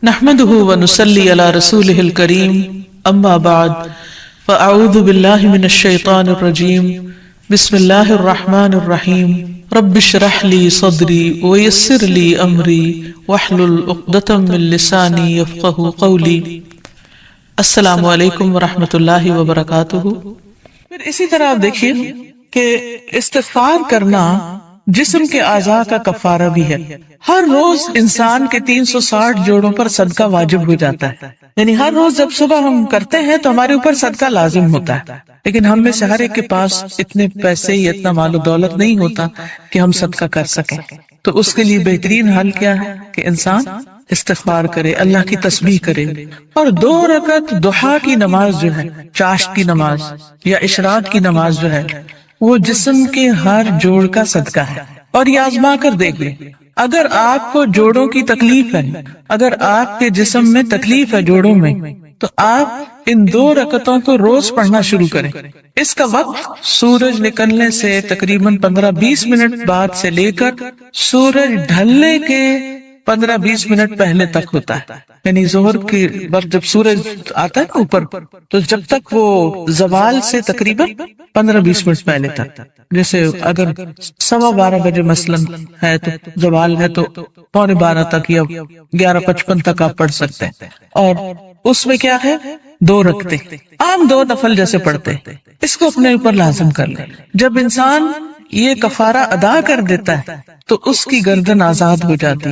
نحمده ونصلي على رسوله الكريم اما بعد فاعوذ بالله من الشيطان الرجيم بسم الله الرحمن الرحيم رب اشرح لي صدري ويسر لي امري واحلل عقدة من لساني يفقهوا قولي۔ السلام علیکم ورحمۃ اللہ وبرکاتہ۔ پھر اسی طرح آپ دیکھیے کہ استغفار کرنا جسم کے اعضاء کا کفارہ بھی ہے۔ ہر روز انسان کے 360 جوڑوں پر صدقہ واجب ہو جاتا ہے، یعنی ہر روز جب صبح ہم کرتے ہیں تو ہمارے اوپر صدقہ لازم ہوتا ہے، لیکن ہم میں سے ہر ایک کے پاس اتنے پیسے یا اتنا مال و دولت نہیں ہوتا کہ ہم صدقہ کر سکیں۔ تو اس کے لیے بہترین حل کیا ہے کہ انسان استغفار کرے، اللہ کی تسبیح کرے، اور 2 رکعت ضحیٰ کی نماز جو ہے، چاشت کی نماز یا اشراق کی نماز جو ہے، وہ جسم کے ہر جوڑ کا صدقہ ہے۔ اور یہ آزما کر دیکھ لیں، اگر آپ کو جوڑوں کی تکلیف ہے، اگر آپ کے جسم میں تکلیف ہے جوڑوں میں، تو آپ ان 2 رکعتوں کو روز پڑھنا شروع کریں۔ اس کا وقت سورج نکلنے سے تقریباً 15-20 منٹ بعد سے لے کر سورج ڈھلنے کے 15-20 منٹ پہلے تک ہوتا ہے، یعنی ظہر کے وقت جب سورج آتا ہے اوپر، تو جب تک وہ زوال سے تقریباً 15-20 منٹ پہلے تک، جیسے اگر 12:15 بجے مثلاً ہے تو زوال ہے تو 11:15 تک یا 11:55 تک آپ پڑھ سکتے ہیں۔ اور اس میں کیا ہے، 2 رکعتیں عام 2 نفل جیسے پڑھتے ہیں، اس کو اپنے اوپر لازم کر لیں۔ جب انسان یہ کفارہ ادا کر دیتا ہے تو اس کی گردن آزاد ہو جاتی،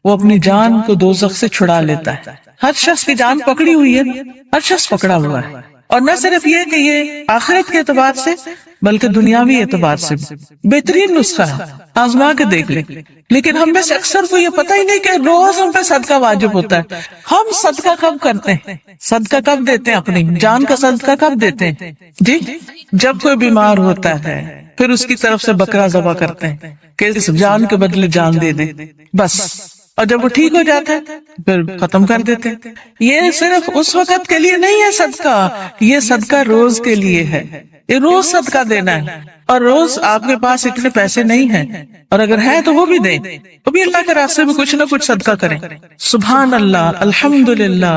وہ اپنی جان کو دوزخ سے چھڑا لیتا ہے۔ ہر شخص کی جان پکڑی ہوئی ہے، ہر شخص پکڑا ہوا ہے، اور نہ صرف یہ کہ یہ آخرت کے اعتبار سے بلکہ دنیاوی اعتبار سے بہترین نسخہ ہے، آزما کے دیکھ لیں۔ لیکن ہم میں سے اکثر کو یہ پتہ ہی نہیں کہ روز ہم پہ صدقہ واجب ہوتا ہے۔ ہم صدقہ کب کرتے ہیں، صدقہ کب دیتے ہیں، اپنی جان کا صدقہ کب دیتے ہیں؟ جی، جب کوئی بیمار ہوتا ہے پھر اس کی طرف سے بکرا ذبح کرتے ہیں کہ اس جان کے بدلے جان دے دیں، بس، اور جب وہ ٹھیک ہو جاتا ہے پھر ختم کر دیتے ہیں۔ یہ صرف اس وقت کے لیے نہیں ہے صدقہ، یہ صدقہ روز کے لیے ہے، یہ روز صدقہ دینا ہے۔ اور روز آپ کے پاس اتنے پیسے نہیں ہیں، اور اگر ہے تو وہ بھی دیں، وہ بھی اللہ کے راستے میں کچھ نہ کچھ صدقہ کریں۔ سبحان اللہ، الحمدللہ،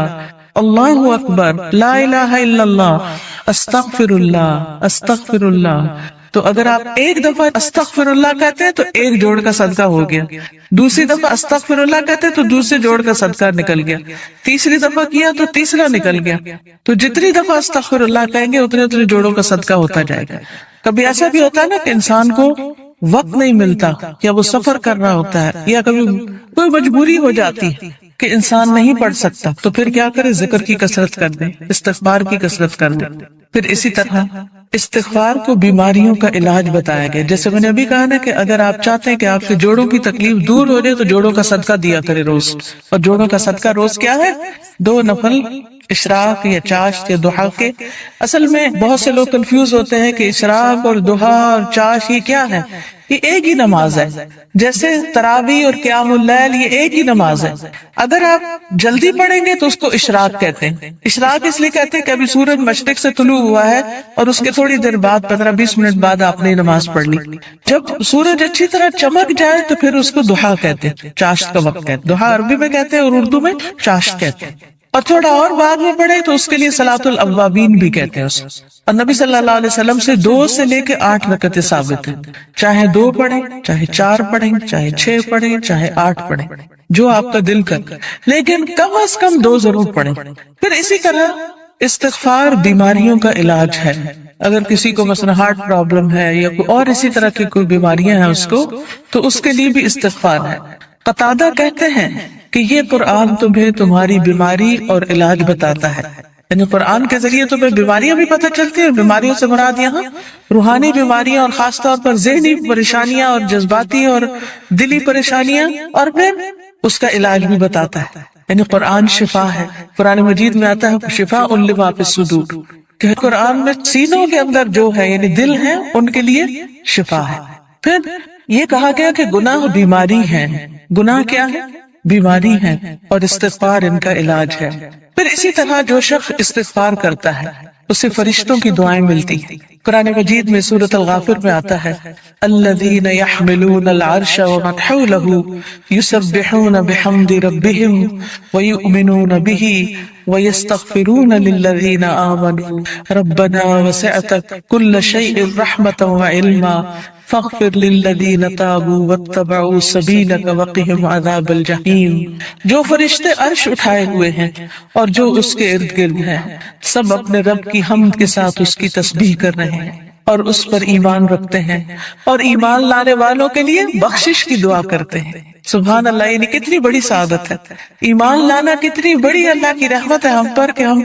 اللہ اکبر، لا الہ الا اللہ، استغفر اللہ، استغفر اللہ۔ تو اگر آپ ایک دفعہ استغفر اللہ کہتے ہیں تو 1 جوڑ کا صدقہ ہو گیا، دوسری دفعہ استغفر اللہ کہتے ہیں تو دوسرے جوڑ کا صدقہ نکل گیا، تیسری دفعہ کیا تو تیسرا نکل گیا۔ تو جتنی دفعہ استغفر اللہ کہیں گے اتنے جوڑوں کا صدقہ ہوتا جائے گا۔ کبھی ایسا بھی ہوتا ہے نا کہ انسان کو وقت نہیں ملتا، یا وہ سفر کر رہا ہوتا ہے، یا کبھی کوئی مجبوری ہو جاتی ہے کہ انسان نہیں پڑھ سکتا، تو پھر کیا کرے، ذکر کی کثرت کر دیں، استغفار کی کثرت کر دیں۔ پھر اسی طرح استغفار کو بیماریوں کا علاج بتایا گیا، جیسے میں نے ابھی کہا نا کہ اگر آپ چاہتے ہیں کہ آپ کے جوڑوں کی تکلیف دور ہو جائے تو جوڑوں کا صدقہ دیا کرے روز۔ اور جوڑوں کا صدقہ روز کیا ہے، 2 نفل اشراق یا چاشت یا ضحیٰ کے۔ اصل میں بہت سے لوگ کنفیوز ہوتے ہیں کہ اشراق اور ضحیٰ اور چاشت یہ کیا ہے، یہ ایک ہی نماز ہے، جیسے تراویح اور قیام اللیل یہ ایک ہی نماز ہے۔ اگر آپ جلدی پڑھیں گے تو اس کو اشراق کہتے ہیں۔ اشراق اس لیے کہتے ہیں کہ ابھی سورج مشرق سے طلوع ہوا ہے اور اس کے تھوڑی دیر بعد 15-20 منٹ بعد آپ نے نماز پڑھ لی۔ جب سورج اچھی طرح چمک جائے تو پھر اس کو ضحیٰ کہتے ہیں، چاشت کا وقت کہتے ہیں۔ ضحیٰ عربی میں کہتے ہیں اور اردو میں چاشت کہتے ہیں۔ اور تھوڑا اور بعد میں پڑھے تو اس کے لیے صلاۃ الاوابین بھی کہتے ہیں اسے۔ اور نبی صلی اللہ علیہ وسلم سے 2 سے لے کے 8 رکعتیں ثابت ہیں، چاہے 2 پڑھیں، چاہے 4 پڑھیں، چاہے 6 پڑھیں، چاہے 8 پڑھیں، جو آپ کا دل کر، لیکن کم از کم 2 ضرور پڑھیں۔ پھر اسی طرح استغفار بیماریوں کا علاج ہے۔ اگر کسی کو مثلا ہارٹ پرابلم ہے یا کوئی اور اسی طرح کی کوئی بیماریاں ہیں اس کو، تو اس کے لیے بھی استغفار ہے۔ قتادہ کہتے ہیں کہ یہ قرآن تمہیں تمہاری بیماری اور علاج بتاتا ہے، یعنی قرآن کے ذریعے تمہیں بیماریاں بھی پتہ چلتی ہیں، اور بیماریوں سے مراد یہاں روحانی بیماریاں اور خاص طور پر ذہنی پریشانیاں اور جذباتی اور دلی پریشانیاں، اور پھر اس کا علاج بھی بتاتا ہے۔ یعنی قرآن شفا ہے۔ قرآن مجید میں آتا ہے شفاء لما فی الصدور، کہ قرآن میں سینوں کے اندر جو ہے یعنی دل ہے ان کے لیے شفا ہے۔ پھر یہ کہا گیا کہ گناہ بیماری ہے، گناہ کیا ہے، بیماری ہے، اور استغفار ان کا علاج ہے۔ پھر اسی طرح جو شخص استغفار کرتا ہے اسے فرشتوں کی دعائیں ملتی ہیں۔ قرآن مجید میں سورۃ الغافر میں آتا ہے الذین یحملون العرش ومن حولہ یسبحون بحمد ربہم ویؤمنون بہ ویستغفرون للذین آمنوا ربنا وسعت کل شیء رحمۃ وعلما فاغفر للذین تابوا واتبعوا سبیلک وقہم عذاب الجحیم۔ جو فرشتے عرش اٹھائے ہوئے ہیں اور جو اس کے ارد گرد ہیں، سب اپنے رب کی حمد کے ساتھ اس کی تسبیح کر رہے ہیں اور اس پر ایمان رکھتے ہیں اور ایمان لانے والوں کے لیے بخشش کی دعا کرتے ہیں۔ سبحان اللہ، یعنی کتنی بڑی سعادت ہے، ایمان لانا کتنی بڑی اللہ کی رحمت ہے ہم پر کہ ہم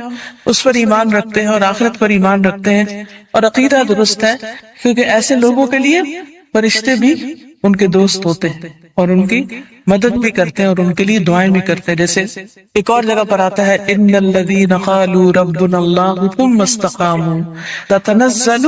اس پر ایمان رکھتے ہیں اور آخرت پر ایمان رکھتے ہیں اور عقیدہ درست ہے، کیونکہ ایسے لوگوں کے لیے فرشتے بھی ان کے دوست ہوتے ہیں اور ان کی مدد بھی کرتے ہیں اور ان کے لیے دعائیں بھی کرتے ہیں۔ جیسے ایک اور جگہ پر آتا ہے ان الذین قالوا ربنا اللہ ثم استقاموا تتنزل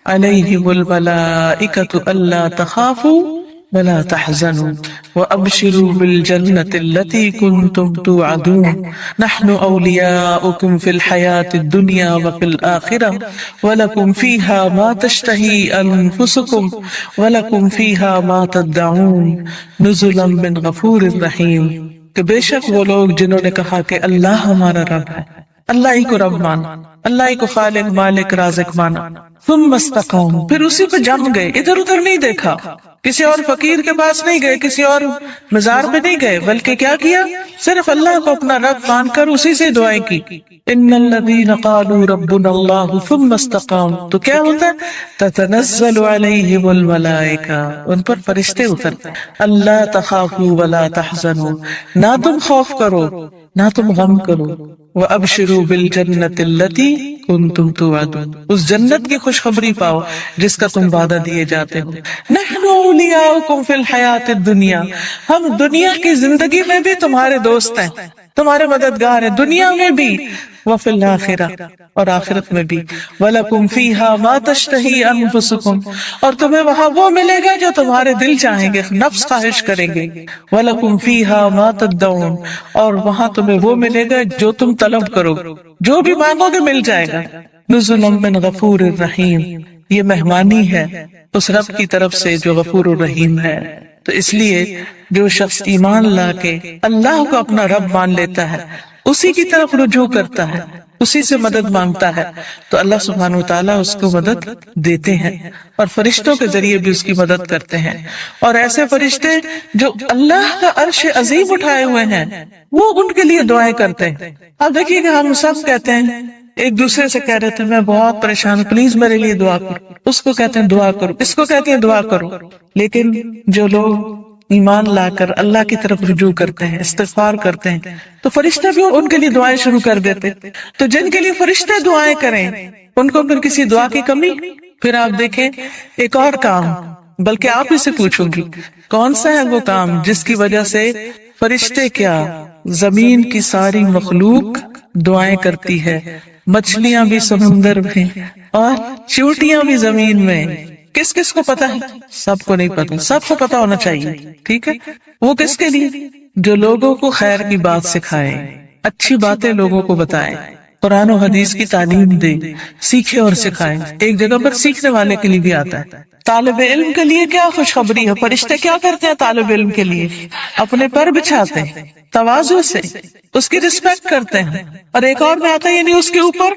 علیہم الملائکۃ الا تخافوا ولا تحزنوا وابشروا بالجنة التي كنتم توعدون نحن اولیاؤکم فی الحیاة الدنیا وفی الآخرة ولکم فیہا ما تشتہی انفسکم ولکم فیہا ما تدعون نزلا من غفور رحیم۔ کہ بے شک وہ لوگ جنہوں نے کہا کہ اللہ ہمارا رب ہے، اللہ ہی کو رب مانا، اللہ ہی کو خالق مالک رازق مانا، ثم استقاموا، پھر اسی پہ جم گئے، ادھر ادھر نہیں دیکھا، کسی اور فقیر کے پاس نہیں گئے، کسی اور مزار پہ نہیں گئے، بلکہ کیا کیا؟ صرف اللہ کو اپنا رب مان کر اسی سے دعائیں کی۔ ان الذین قالوا ربنا اللہ ثم استقاموا، تو کیا ہوتا ہے؟ تتنزل علیہم الملائکہ، ان پر فرشتے اترتے ہیں۔ اللہ تخافوا ولا تحزنوا، نہ تم خوف کرو نہ تم غم کرو، وَأَبْشِرُوا بِالْجَنَّةِ الَّتِي كُنْتُمْ تُوعَدُونَ، اس جنت کی خوشخبری پاؤ جس کا تم وعدہ دیے جاتے ہو۔ نَحْنُ أَوْلِيَاؤُكُمْ فِي الْحَيَاةِ الدُّنْيَا، ہم دنیا کی زندگی میں بھی تمہارے دوست ہیں، تمہارے مددگار ہیں، دنیا میں بھی، وَفِي الْآخِرَةِ، اور آخرت میں بھی، وَلَكُمْ فِيهَا مَا تَشْتَهِي أَنفُسُكُمْ، اور تمہیں وہاں وہ ملے گا جو تمہارے دل چاہیں گے، نفس خواہش کریں گے، وَلَكُمْ فِيهَا مَا تَدَّعُونَ، اور وہاں تمہیں وہ ملے گا جو تم طلب کرو، جو بھی مانگو گے مل جائے گا۔ نُزُلًا مِّن غَفُورٍ رَحِيمٍ، یہ مہمانی ہے اس رب کی طرف سے جو غفور الرحیم ہے۔ تو اس لیے جو شخص ایمان لا کے اللہ کو اپنا رب مان لیتا ہے، اسی کی طرف رجوع کرتا ہے، اسی سے مدد مانگتا ہے، تو اللہ سبحانہ وتعالیٰ اس کو مدد دیتے ہیں اور فرشتوں کے ذریعے بھی اس کی مدد کرتے ہیں۔ اور ایسے فرشتے جو اللہ کا عرش عظیم اٹھائے ہوئے ہیں، وہ ان کے لیے دعائیں کرتے ہیں۔ اب دیکھیے کہ ہم سب کہتے ہیں، ایک دوسرے سے کہہ رہے تھے میں بہت پریشان ہوں، پلیز میرے لیے دعا کرو، اس کو کہتے ہیں دعا کرو، اس کو کہتے ہیں دعا کرو۔ لیکن جو لوگ ایمان لا کر اللہ کی طرف رجوع کرتے ہیں، استغفار کرتے ہیں، تو فرشتے بھی ان کے لیے دعائیں شروع کر دیتے۔ تو جن کے لیے فرشتے دعائیں کریں ان کو پھر کسی دعا کی کمی؟ پھر آپ دیکھیں ایک اور کام، بلکہ آپ ہی سے پوچھوں گی کون سا ہے وہ کام جس کی وجہ سے فرشتے کیا زمین کی ساری مخلوق دعائیں کرتی ہے، مچھلیاں بھی سمندر میں اور چیونٹیاں بھی زمین میں۔ کس کس کو پتا ہے؟ سب کو نہیں پتا، سب کو پتا ہونا چاہیے، ٹھیک ہے؟ وہ کس کے لیے؟ جو لوگوں کو خیر کی بات سکھائے، اچھی باتیں لوگوں کو بتائے، قرآن و حدیث کی تعلیم دے، سیکھے اور سکھائے۔ ایک جگہ پر سیکھنے والے کے لیے بھی آتا ہے۔ طالب علم کے لیے کیا خوشخبری ہے؟ فرشتے کیا کرتے ہیں طالب علم کے لیے؟ اپنے پر بچھاتے ہیں، تواضع سے اس کی رسپیکٹ کرتے ہیں، اور ایک اور میں آتا ہے یعنی اس کے اوپر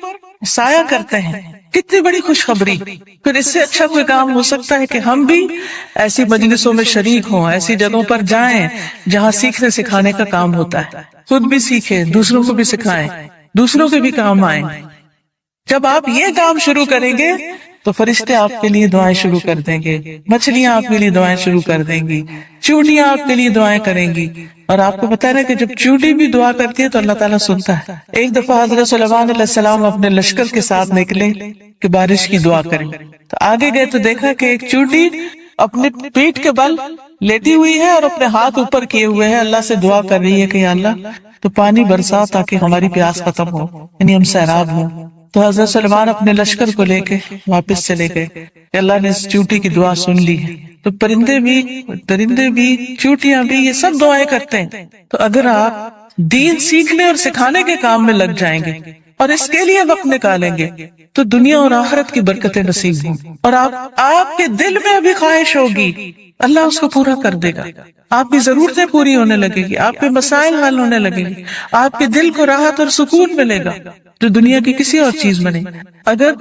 سایہ کرتے ہیں۔ کتنی بڑی خوشخبری! پھر اس سے اچھا کوئی کام ہو سکتا ہے کہ ہم بھی ایسی مجلسوں میں شریک ہوں، ایسی جگہوں پر جائیں جہاں سیکھنے سکھانے کا کام ہوتا ہے، خود بھی سیکھیں، دوسروں کو بھی سکھائیں، دوسروں کے بھی کام آئیں۔ جب آپ یہ کام شروع کریں گے تو فرشتے آپ کے لیے دعائیں شروع کر دیں گے، مچھلیاں آپ کے لیے دعائیں شروع کر دیں گی، چیونٹیاں آپ کے لیے دعائیں کریں گی۔ اور آپ کو پتا ہے کہ جب چیونٹی بھی دعا کرتی ہے تو اللہ تعالیٰ سنتا ہے۔ ایک دفعہ حضرت سلیمان علیہ السلام اپنے لشکر کے ساتھ نکلے کہ بارش کی دعا کریں، تو آگے گئے تو دیکھا کہ ایک چیونٹی اپنے پیٹ کے بل لیٹی ہوئی ہے اور اپنے ہاتھ اوپر کیے ہوئے ہے، اللہ سے دعا کر رہی ہے کہ یا اللہ تو پانی برسا تاکہ ہماری پیاس ختم ہو، یعنی ہم سیراب ہوں۔ تو حضرت سلیمان اپنے لشکر کو لے کے واپس چلے گئے کہ اللہ نے اس چیونٹی کی دعا سن لی ہے۔ تو پرندے بھی، درندے بھی، چیونٹیاں بھی، یہ سب دعائیں کرتے ہیں۔ تو اگر آپ دین سیکھنے اور سکھانے کے کام میں لگ جائیں گے اور اس کے لیے وقت نکالیں گے تو دنیا اور آخرت کی برکتیں نصیب ہوں، اور آپ کے دل میں ابھی خواہش ہوگی، اللہ اس کو پورا کر دے گا، آپ کی ضرورتیں پوری ہونے لگے گی، آپ کے مسائل حل ہونے لگیں گے، آپ کے دل کو راحت اور سکون ملے گا جو دنیا کی کسی اور چیز میں نہیں۔ اگر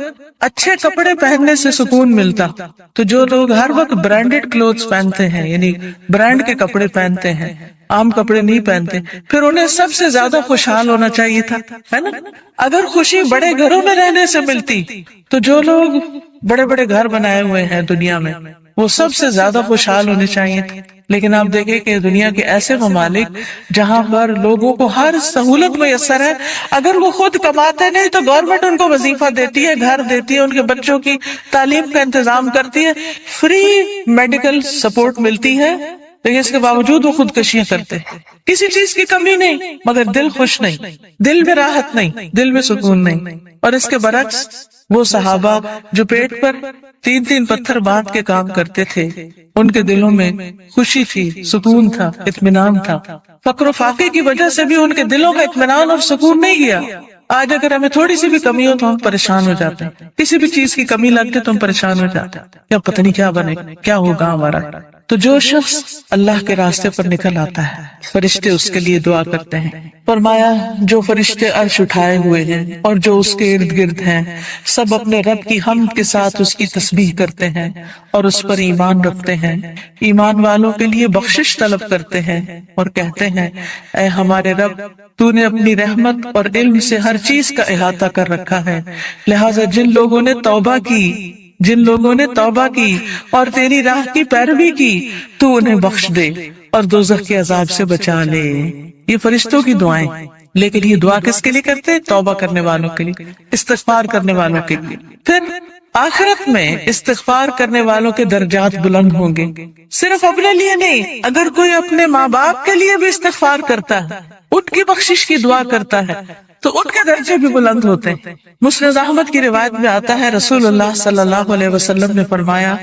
اچھے کپڑے پہننے سے سکون ملتا تو جو لوگ ہر وقت برانڈڈ کلوتھس پہنتے ہیں، یعنی برانڈ کے کپڑے پہنتے ہیں، عام کپڑے نہیں پہنتے، پھر انہیں سب سے زیادہ خوشحال ہونا چاہیے تھا، ہے نا؟ اگر خوشی بڑے گھروں میں رہنے سے ملتی تو جو لوگ بڑے بڑے گھر بنائے ہوئے ہیں دنیا میں وہ سب سے زیادہ خوشحال ہونے چاہیے تھے۔ لیکن آپ دیکھیں کہ دنیا کے ایسے ممالک جہاں پر لوگوں کو ہر سہولت میسر ہے، اگر وہ خود کماتے نہیں تو گورنمنٹ ان کو وظیفہ دیتی ہے، گھر دیتی ہے، ان کے بچوں کی تعلیم کا انتظام کرتی ہے، فری میڈیکل سپورٹ ملتی ہے، لیکن اس کے باوجود وہ خودکشیاں کرتے ہیں۔ کسی چیز کی کمی نہیں، مگر دل خوش نہیں، دل میں راحت نہیں، دل میں سکون نہیں۔ اور اس کے برعکس وہ صحابہ جو پیٹ پر 3 پتھر باندھ کے کام کرتے تھے، ان کے دلوں میں خوشی تھی، سکون تھا، اطمینان تھا۔ فقر و فاقے کی وجہ سے بھی ان کے دلوں کا اطمینان اور سکون نہیں گیا۔ آج اگر ہمیں تھوڑی سی بھی کمی ہو تو ہم پریشان ہو جاتے ہیں، کسی بھی چیز کی کمی لگتی تو ہم پریشان ہو جاتے ہیں، کیا پتہ نہیں کیا بنے، کیا ہوگا ہمارا۔ تو جو شخص اللہ کے راستے پر نکل آتا ہے، فرشتے اس کے لیے دعا کرتے ہیں۔ فرمایا جو فرشتے عرش اٹھائے ہوئے ہیں اور جو اس کے ارد گرد ہیں، سب اپنے رب کی حمد کے ساتھ اس کی تسبیح کرتے ہیں اور اس پر ایمان رکھتے ہیں، ایمان والوں کے لیے بخشش طلب کرتے ہیں اور کہتے ہیں اے ہمارے رب، تو نے اپنی رحمت اور علم سے ہر چیز کا احاطہ کر رکھا ہے، لہٰذا جن لوگوں نے توبہ کی اور تیری راہ کی پیروی کی تو انہیں بخش دے اور دوزخ کے عذاب سے بچا لے۔ یہ فرشتوں کی دعائیں، لیکن یہ دعا کس کے لیے کرتے ہیں؟ توبہ کرنے والوں کے لیے، استغفار کرنے والوں کے لیے۔ پھر آخرت میں استغفار کرنے والوں کے درجات بلند ہوں گے، صرف اپنے لیے نہیں، اگر کوئی اپنے ماں باپ کے لیے بھی استغفار کرتا ہے، ان کی بخشش کی دعا کرتا ہے تو ان کے درجے بھی بلند ہوتے ہیں۔ مسند احمد کی روایت میں آتا ہے رسول اللہ صلی اللہ علیہ وسلم نے فرمایا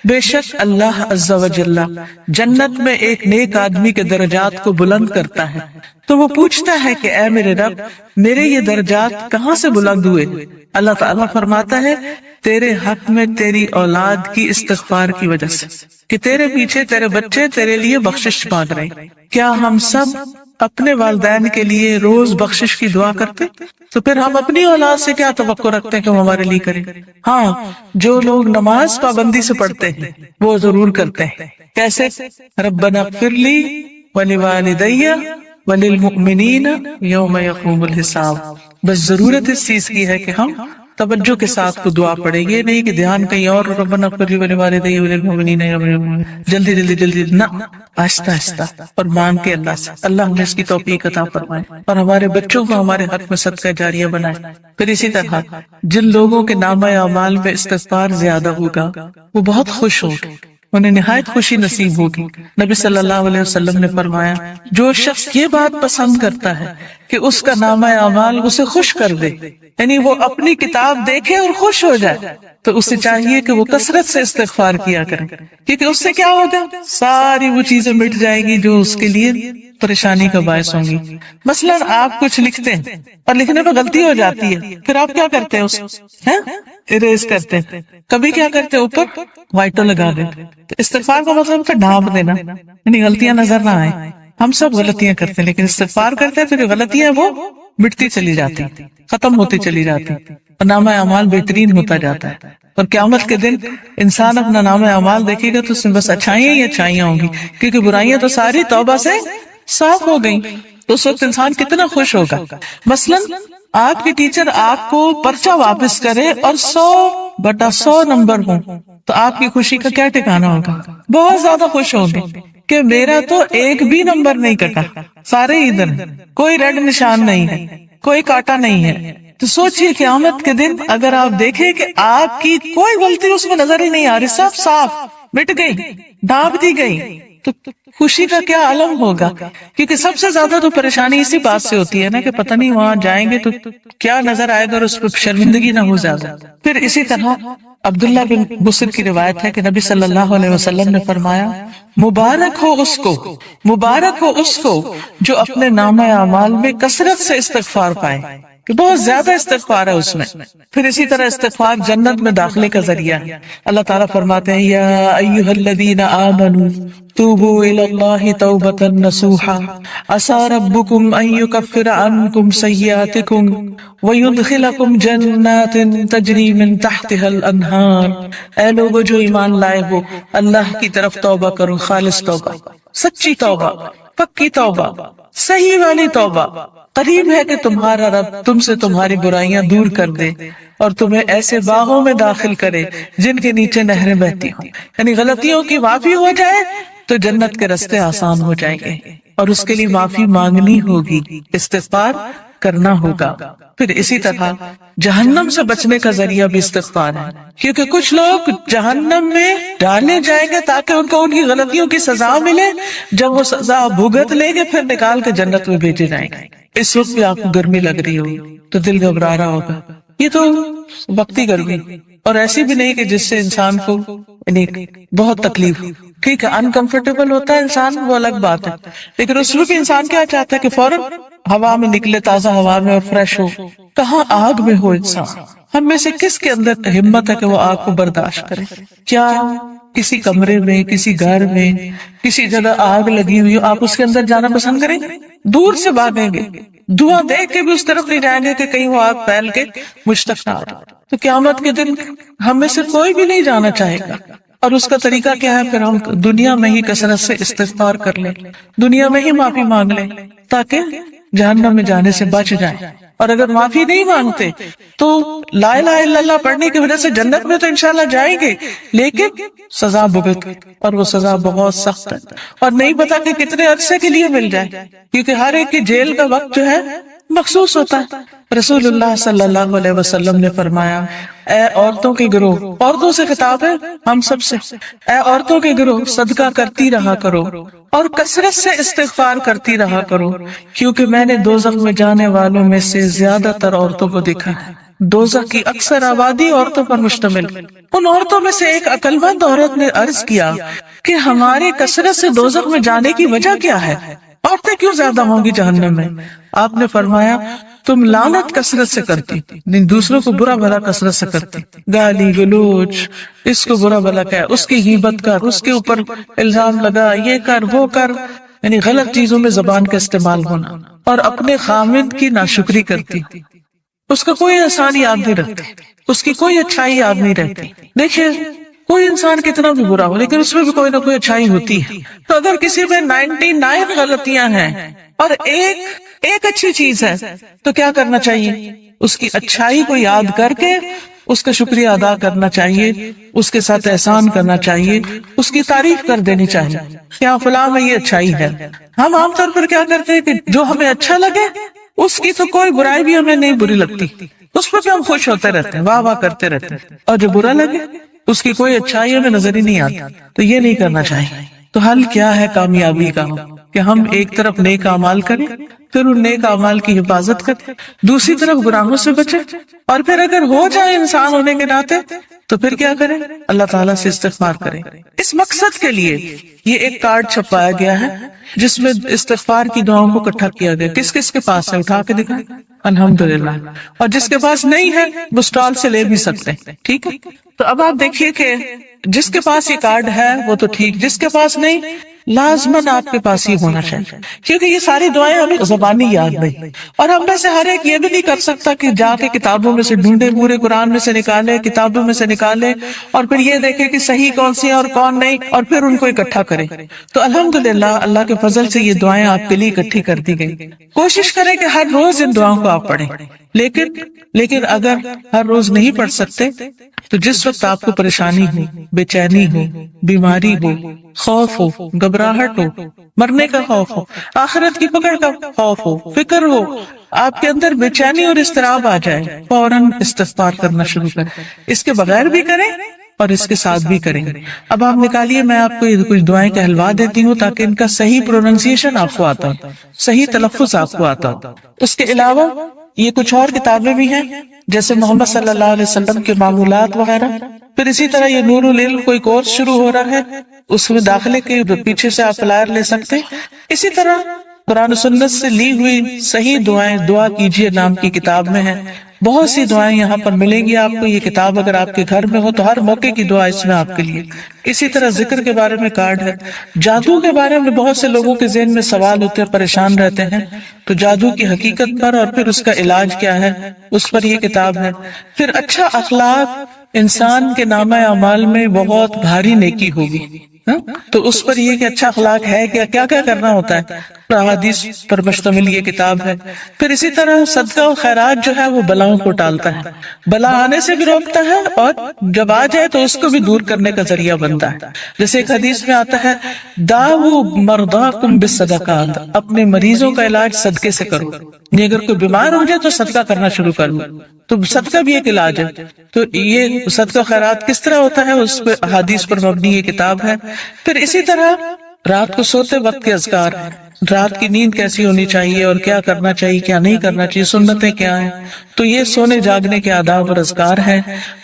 بے شک اللہ عز و جل جنت میں ایک نیک آدمی کے درجات کو بلند کرتا ہے، تو وہ پوچھتا ہے کہ اے میرے رب، میرے یہ درجات کہاں سے بلند ہوئے؟ اللہ تعالیٰ فرماتا ہے تیرے حق میں تیری اولاد کی استغفار کی وجہ سے، کہ تیرے پیچھے تیرے بچے تیرے لیے بخشش مانگ رہے ہیں۔ کیا ہم سب اپنے والدین کے لیے روز بخشش کی دعا کرتے؟ تو پھر ہم اپنی اولاد سے کیا توقع رکھتے ہیں کہ وہ ہمارے لیے کریں؟ ہاں، جو لوگ نماز پابندی سے پڑھتے ہیں وہ ضرور کرتے ہیں۔ کیسے؟ ربنا اغفر لی ولوالدی وللمؤمنین یوم یقوم الحساب۔ بس ضرورت اس چیز کی ہے کہ ہم توجہ کے ساتھ کو دعا پڑھیں گے، نہیں کہ دھیان کہیں اور، ربنا اغفر لی ولوالدی وللمؤمنین یوم یقوم الحساب، جلدی نہ، آہستہ آہستہ اور مان کے اللہ سے۔ اللہ ہمیں اس کی توفیق عطا فرمائے اور ہمارے بچوں کو ہمارے حق میں صدقہ جاریہ بنائے۔ پھر اسی طرح جن لوگوں کے نامہ اعمال میں استغفار زیادہ ہوگا وہ بہت خوش ہوگے، انہیں نہایت خوشی نصیب ہوگی۔ نبی صلی اللہ علیہ وسلم نے فرمایا جو شخص یہ بات پسند کرتا ہے کہ اس کا نامہ اعمال اسے خوش کر دے، یعنی وہ اپنی کتاب دیکھے اور خوش ہو جائے، تو اسے چاہیے کہ وہ کثرت سے استغفار کیا کرے، کیونکہ اس سے کیا ہوگا؟ ساری وہ چیزیں مٹ جائے گی جو اس کے لیے پریشانی کا باعث ہوں گی۔ مثلا آپ کچھ لکھتے ہیں اور لکھنے میں غلطی ہو جاتی ہے، پھر آپ کیا کرتے ہیں؟ اس اریز کرتے ہیں، کبھی کیا کرتے ہیں؟ اوپر وائٹو لگا دیتے۔ تو استغفار کا مطلب ہے ڈھانپ دینا، یعنی غلطیاں نظر نہ آئیں۔ ہم سب غلطیاں کرتے ہیں لیکن استغفار کرتے ہیں تو جو غلطیاں وہ مٹتی چلی جاتی، ختم ہوتی چلی جاتی اور نامہ اعمال بہترین ہوتا جاتا ہے۔ اور قیامت کے دن انسان اپنا نامہ اعمال دیکھے گا تو اس میں بس اچھائیاں ہی اچھائیاں ہوں گی، کیونکہ برائیاں تو ساری توبہ سے صاف ہو گئیں۔ تو اس وقت انسان کتنا خوش ہوگا۔ مثلا آپ کے ٹیچر آپ کو پرچہ واپس کرے اور 100/100 نمبر ہوں تو آپ کی خوشی کا کیا ٹھکانا ہوگا؟ بہت زیادہ خوش ہوں گے کہ میرا تو ایک بھی نمبر نہیں کٹا، سارے ادھر، کوئی ریڈ نشان نہیں ہے، کوئی کاٹا نہیں ہے۔ تو سوچئے قیامت کے دن اگر آپ دیکھیں کہ آپ کی کوئی غلطی اس میں نظر ہی نہیں آ رہی، سب صاف مٹ گئی، ڈھانپ دی گئی، تو خوشی کا کیا عالم ہوگا؟ کیونکہ سب سے زیادہ تو پریشانی اسی بات سے ہوتی ہے نا کہ پتہ نہیں وہاں جائیں گے تو کیا نظر آئے گا اور اس پہ شرمندگی نہ ہو زیادہ۔ پھر اسی طرح عبداللہ بن بصر کی روایت ہے کہ نبی صلی اللہ علیہ وسلم نے فرمایا مبارک ہو اس کو جو اپنے نامہ اعمال میں کثرت سے استغفار پائے، کہ بہت زیادہ استغفار ہے اس میں. پھر اسی طرح استغفار جنت میں داخلے کا ذریعہ ہے. اللہ تعالیٰ فرماتے ہیں یا ایھا الذین آمنوا توبوا الی اللہ توبۃ نصوحا عسى ربکم ان یکفر عنکم سیئاتکم ویدخلکم جنات تجری من تحتها الانہار. اے لوگو جو ایمان لائے ہو اللہ کی طرف توبہ کرو، خالص توبہ، سچی توبہ، پکی توبہ، صحیح والی توبہ. قریب ہے کہ تمہارا رب تم سے تمہاری برائیاں دور کر دے اور تمہیں ایسے باغوں میں داخل کرے جن کے نیچے نہریں بہتی ہوں. یعنی غلطیوں کی معافی ہو جائے تو جنت کے راستے آسان ہو جائیں گے، اور اس کے لیے معافی مانگنی ہوگی، استغفار کرنا ہوگا. پھر اسی طرح جہنم سے بچنے کا ذریعہ بھی استغفار ہے، کیونکہ کچھ لوگ جہنم میں ڈالے جائیں گے تاکہ ان کو ان کی غلطیوں کی سزا ملے. جب وہ سزا بھگت لیں گے پھر نکال کے جنت میں بھیجے جائیں گے. اس وقت بھی آپ کو گرمی لگ رہی ہوگی تو دل گھبرا رہا ہوگا. یہ تو وقتی گرمی، اور ایسی بھی نہیں کہ جس سے انسان کو بہت تکلیف. ٹھیک ہے انکمفرٹیبل ہوتا ہے انسان، وہ الگ بات ہے، لیکن اس میں بھی انسان کیا چاہتا ہے کہ فوراً ہوا میں نکلے، تازہ ہوا میں، اور فریش ہو. کہاں آگ میں ہو انسان. ہم میں سے کس کے اندر ہمت ہے کہ وہ آگ کو برداشت کرے؟ کیا کسی کمرے میں، کسی گھر میں، کسی جگہ آگ لگی ہوئی ہو، آپ اس کے اندر جانا پسند کریں گے؟ دور سے بھاگیں گے، دھواں دیکھ کے بھی اس طرف نہیں جائیں گے کہ کہیں وہ آگ پھیل کے مجھ تک نہ آ جائے. تو قیامت کے دن ہم میں سے کوئی بھی نہیں جانا چاہے گا. اور اس کا طریقہ کیا ہے؟ پھر ہم دنیا میں ہی کثرت سے استغفار کر لیں، دنیا میں ہی معافی مانگ لیں تاکہ جہنم میں جانے سے بچ جائیں. اور اگر معافی نہیں مانگتے تو لا الہ الا اللہ پڑھنے کی وجہ سے جنت میں تو انشاءاللہ جائیں گے، لیکن سزا بھگت، اور وہ سزا بہت سخت ہے، اور نہیں پتا کہ کتنے عرصے کے لیے مل جائے، کیونکہ ہر ایک کی جیل کا وقت جو ہے مخصوص ہوتا ہے. رسول اللہ صلی اللہ علیہ وسلم نے فرمایا اے عورتوں کے گروہ، عورتوں سے خطاب ہے ہم سب سے، اے عورتوں کے گروہ صدقہ کرتی رہا کرو اور کثرت سے استغفار کرتی رہا کرو، کیونکہ میں نے دوزخ میں جانے والوں میں سے زیادہ تر عورتوں کو دیکھا ہے. دوزخ کی اکثر آبادی عورتوں پر مشتمل. ان عورتوں میں سے ایک عقل مند عورت نے عرض کیا کہ ہماری کثرت سے دوزخ میں جانے کی وجہ کیا ہے؟ عورتیں کیوں زیادہ ہوں گی جہنم میں؟ آپ نے فرمایا تم لعنت کثرت سے کرتی، دوسروں کو برا بھلا کثرت سے کرتی، گالی گلوچ، اس کو برا بھلا کہہ، اس کی غیبت کر، اس کے اوپر الزام لگا، یہ کر وہ کر، یعنی غلط چیزوں میں زبان کا استعمال ہونا، اور اپنے خامد کی ناشکری کرتی. اس کا کوئی احسان یاد نہیں رکھتے، اس کی کوئی اچھائی یاد نہیں رہتی. دیکھیے کوئی انسان کتنا بھی برا ہو لیکن اس میں بھی کوئی نہ کوئی اچھائی ہوتی ہے. تو اگر کسی میں 99 غلطیاں ہیں اور ایک اچھی چیز ہے تو کیا کرنا چاہیے؟ اس کی اچھائی کو یاد کر کے اس کا شکریہ ادا کرنا چاہیے، اس کے ساتھ احسان کرنا چاہیے، اس کی تعریف کر دینی چاہیے کیا فلاں میں یہ اچھائی ہے. ہم عام طور پر کیا کرتے ہیں کہ جو ہمیں اچھا لگے اس کی تو کوئی برائی بھی ہمیں نہیں بری لگتی، اس پر بھی ہم خوش ہوتے رہتے ہیں، واہ واہ کرتے رہتے ہیں، اور جو برا لگے اس کی کوئی اچھائی ہمیں نظر ہی نہیں آتی. تو یہ نہیں کرنا چاہیے. تو حل کیا ہے کامیابی کا؟ کہ ہم ایک طرف نیک اعمال کریں، پھر ان نیک اعمال کی حفاظت کریں، دوسری طرف گناہوں سے بچیں، اور پھر اگر ہو جائے انسان ہونے کے ناطے تو پھر کیا کریں؟ اللہ تعالیٰ سے استغفار کریں. اس مقصد کے لیے یہ ایک کارڈ چھپایا گیا ہے جس میں استغفار کی دعاؤں کو اکٹھا کیا گیا. کس کس کے پاس ہے؟ اٹھا کے دکھائیں. الحمدللہ. اور جس کے پاس نہیں ہے وہ اسٹال سے لے بھی سکتے ہیں. ٹھیک ہے. تو اب آپ دیکھیے کہ جس کے پاس یہ کارڈ ہے وہ تو ٹھیک، جس کے پاس نہیں لازماً آپ کے پاس ہی ہونا چاہیے، کیونکہ یہ ساری دعائیں ہمیں زبانی یاد نہیں، اور ہم میں سے ہر ایک یہ بھی نہیں کر سکتا کہ جا کے کتابوں میں سے ڈھونڈے، پورے قرآن میں سے نکالے، کتابوں میں سے نکالے، اور پھر یہ دیکھے کہ صحیح کون سی ہے اور کون نہیں، اور پھر ان کو اکٹھا کرے. تو الحمدللہ اللہ کے فضل سے یہ دعائیں آپ کے لیے اکٹھی کر دی گئی. کوشش کریں کہ ہر روز ان دعاؤں کو آپ پڑھیں، لیکن اگر ہر روز نہیں پڑھ سکتے تو جس وقت آپ کو پریشانی ہو، بے چینی ہو، بیماری ہو، خوف ہو، گھبراہٹ ہو، مرنے کا خوف ہو، آخرت کی پکڑ کا خوف ہو، فکر ہو، آپ کے اندر بے چینی اور اضطراب آ جائے، فوراً استغفار کرنا شروع کریں. اس کے بغیر بھی کریں اور اس کے ساتھ بھی کریں. اب آپ نکالیے، میں آپ کو کچھ دعائیں کہلوا دیتی ہوں تاکہ ان کا صحیح پروننسیشن آپ کو آتا ہو، صحیح تلفظ آپ کو آتا ہو. اس کے علاوہ یہ کچھ اور کتابیں بھی ہیں جیسے محمد صلی اللہ علیہ وسلم کے معمولات وغیرہ. پھر اسی طرح یہ نور العلم کوئی کورس شروع ہو رہا ہے، اس میں داخلے کے پیچھے سے آپ فلائر لے سکتے ہیں. اسی طرح قرآن و سنت سے لی ہوئی صحیح دعائیں دعا کیجیے نام کی کتاب میں ہے. بہت سی دعائیں یہاں پر ملیں گی آپ کو. یہ کتاب اگر آپ کے گھر میں ہو تو ہر موقع کی دعا اس میں آپ کے لیے. اسی طرح ذکر کے بارے میں کارڈ ہے. جادو کے بارے میں بہت سے لوگوں کے ذہن میں سوال ہوتے ہیں, پریشان رہتے ہیں, تو جادو کی حقیقت پر اور پھر اس کا علاج کیا ہے اس پر یہ کتاب ہے. پھر اچھا اخلاق انسان کے نامہ اعمال میں بہت بھاری نیکی ہوگی, تو اس پر یہ کہ اچھا اخلاق ہے کیا کیا کرنا ہوتا ہے, احادیث پر مشتمل یہ کتاب ہے. پھر اسی طرح صدقہ و خیرات جو ہے وہ بلاؤں کو ٹالتا ہے, بلا آنے سے بھی روکتا ہے اور جب آ جائے تو اس کو بھی دور کرنے کا ذریعہ بنتا ہے. جیسے ایک حدیث میں آتا ہے داؤ مرضاکم بالصدقات, اپنے مریضوں کا علاج صدقے سے کرو. اگر کوئی بیمار ہو جائے تو صدقہ کرنا شروع کر دو, تو صدقہ بھی ایک علاج ہے. تو یہ صدقہ خیرات کس طرح ہوتا ہے اس پہ احادیث پر مبنی یہ کتاب ہے. پھر اسی طرح رات کو سوتے وقت کے اذکار, رات کی نیند کیسی ہونی چاہیے اور کیا کرنا چاہیے کیا نہیں کرنا چاہیے, سنتیں کیا ہیں, تو یہ سونے جاگنے کے آداب اور اذکار ہیں.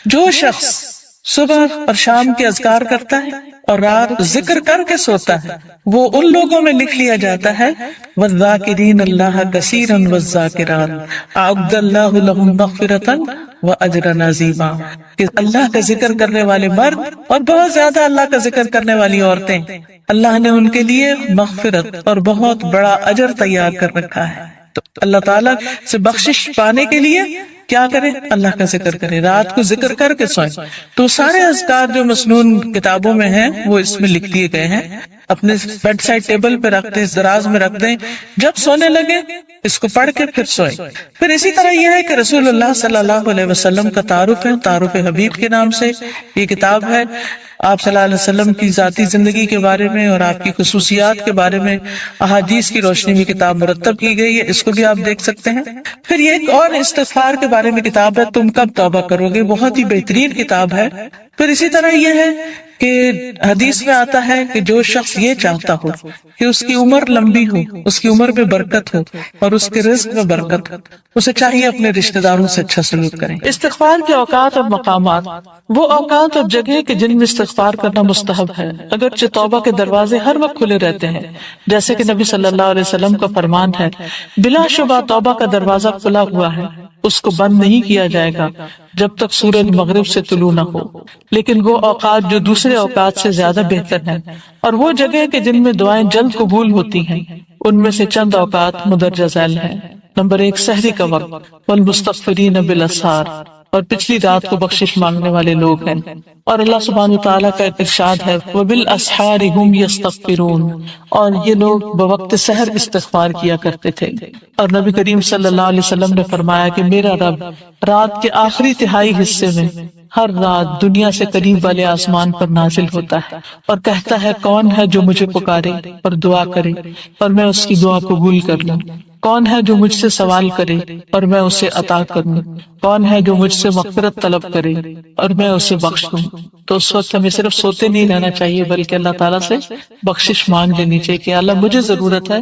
جو شخص صبح اور شام کے اذکار کرتا ہے اور رات ذکر کر کے سوتا ہے وہ ان لوگوں میں لکھ لیا جاتا ہے وَالذَّاكِرِينَ اللَّهَ كَثِيرًا وَالذَّاكِرَاتِ أَعَدَّ اللَّهُ لَهُمْ مَغْفِرَةً وَأَجْرًا عَظِيمًا, کہ اللہ کا ذکر کرنے والے مرد اور بہت زیادہ اللہ کا ذکر کرنے والی عورتیں, اللہ نے ان کے لیے مغفرت اور بہت بڑا اجر تیار کر رکھا ہے. تو اللہ تعالیٰ سے بخشش پانے کے لیے کیا کریں, اللہ کا ذکر کریں, رات کو ذکر کر کے سوئیں. تو سارے اذکار جو مسنون کتابوں میں ہیں وہ اس میں لکھ دیے گئے ہیں. اپنے بیڈ سائڈ ٹیبل پہ رکھ دیں, دراز میں رکھ دیں, جب سونے لگے اس کو پڑھ کے پھر سوئیں. پھر اسی طرح یہ ہے کہ رسول اللہ صلی اللہ علیہ وسلم کا تعارف ہے, تعارف حبیب کے نام سے یہ کتاب ہے. آپ صلی اللہ علیہ وسلم کی ذاتی زندگی کے بارے میں اور آپ کی خصوصیات کے بارے میں احادیث کی روشنی میں کتاب مرتب کی گئی ہے, اس کو بھی آپ دیکھ سکتے ہیں. پھر یہ ایک اور استغفار کے بارے میں کتاب ہے, تم کب توبہ کرو گے, بہت ہی بہترین کتاب ہے. پھر اسی طرح یہ ہے کہ حدیث میں آتا ہے کہ جو شخص یہ چاہتا ہو کہ اس کی عمر لمبی ہو, اس کی عمر میں برکت ہو اور اس کے رزق میں برکت ہو, اسے چاہیے اپنے رشتہ داروں سے اچھا سلوک کریں. استغفار کے اوقات اور مقامات, وہ اوقات اور جگہ کہ جن میں استغفار کرنا مستحب ہے, اگرچہ توبہ کے دروازے ہر وقت کھلے رہتے ہیں, جیسے کہ نبی صلی اللہ علیہ وسلم کا فرمان ہے بلا شبہ توبہ کا دروازہ کھلا ہوا ہے, اس کو بند نہیں کیا جائے گا جب تک سورج مغرب سے طلوع نہ ہو. لیکن وہ اوقات جو دوسرے اوقات سے زیادہ بہتر ہیں اور وہ جگہ کہ جن میں دعائیں جلد قبول ہوتی ہیں, ان میں سے چند اوقات مدرجہ ذیل ہیں. نمبر 1, سحری کا وقت, والمستغفرین بالاسحار, اور پچھلی رات کو بخشش مانگنے والے لوگ ہیں. اور اللہ سبحانہ وتعالیٰ کا ارشاد ہے وبالاسحار هم یستغفرون, اور یہ لوگ بوقت سحر استغفار کیا کرتے تھے. اور نبی کریم صلی اللہ علیہ وسلم نے فرمایا کہ میرا رب رات کے آخری تہائی حصے میں ہر رات دنیا سے قریب والے آسمان پر نازل ہوتا ہے اور کہتا ہے کون ہے جو مجھے پکارے اور دعا کرے اور میں اس کی دعا قبول کر لوں, کون ہے جو مجھ سے سوال کرے اور میں اسے عطا کروں, کون ہے جو مجھ سے مغفرت طلب کرے اور میں اسے بخش دوں. تو اس وقت ہمیں صرف سوتے نہیں رہنا چاہیے بلکہ اللہ تعالیٰ سے بخشش مانگ لینی چاہیے کہ اللہ مجھے ضرورت ہے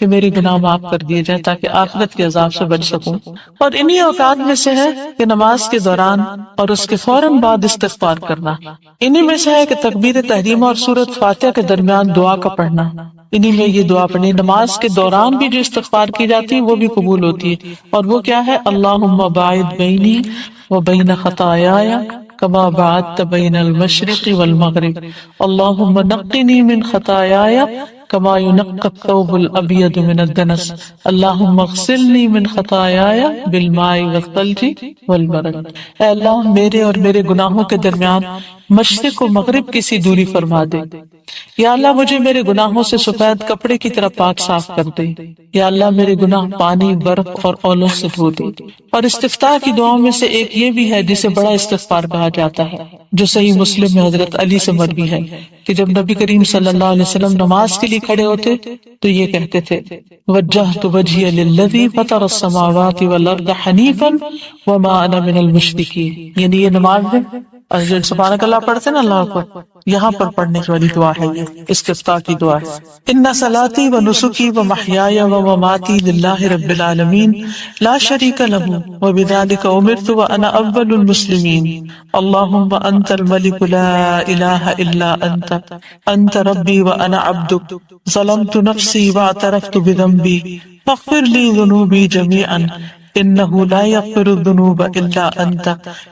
کہ میری گناہ معاف کر دیے جائے تاکہ آخرت کے عذاب سے بچ سکوں. اور انہی اوقات میں سے ہے کہ نماز کے دوران اور اس کے فوراً بعد استغفار کرنا. انہی میں سے ہے کہ تکبیر تحریمہ اور سورۃ فاتحہ کے درمیان دعا کا پڑھنا. انہی میں یہ دعا پڑھنی. نماز کے دوران بھی جو استغفار کی جاتی ہے وہ بھی قبول ہوتی ہے, اور وہ کیا ہے اللہم باعد بینی وبین خطایایا کما بعدت بین المشرق والمغرب اللہم نقنی من خطایایا کما ینقی الثوب الابیض من الدنس اللہم اغسلنی من خطایایا بالماء والثلج والبرد. اے اللہ میرے اور میرے گناہوں کے درمیان مشرق و مغرب کی سی دوری فرما دے. یا اللہ مجھے میرے گناہوں سے سفید کپڑے کی طرح پاک صاف کر دے. یا اللہ میرے گناہ پانی برف اور اولوں سے دھو دے. اور استفتاح کی دعاؤں میں سے ایک یہ بھی ہے جسے بڑا استغفار کہا جاتا ہے, جو صحیح مسلم میں حضرت علی سے مروی ہے کہ جب نبی کریم صلی اللہ علیہ وسلم نماز کے لیے کھڑے ہوتے تو یہ کہتے تھے وجہت وجہی للذی فطر السماوات والارض حنیفا وما انا من المشرکین. یعنی یہ نماز میں اور جو سبحانک اللہ پڑھتے ہیں نا اللہ اکبر، یہاں پر پڑھنے والی دعا ہے، یہ استفتاح کی دعا ہے۔ ان صلاتی و نسکی و محیای و مماتی للہ رب العالمین لا شریک لہ وبذلک امرت وانا اول المسلمین اللہم انت الملک لا الہ الا انت انت ربی وانا عبدک ظلمت نفسی واعترفت بذنبی فاغفر لی ذنوبی جمیعا إنه لا يغفر الذنوب إلا أنت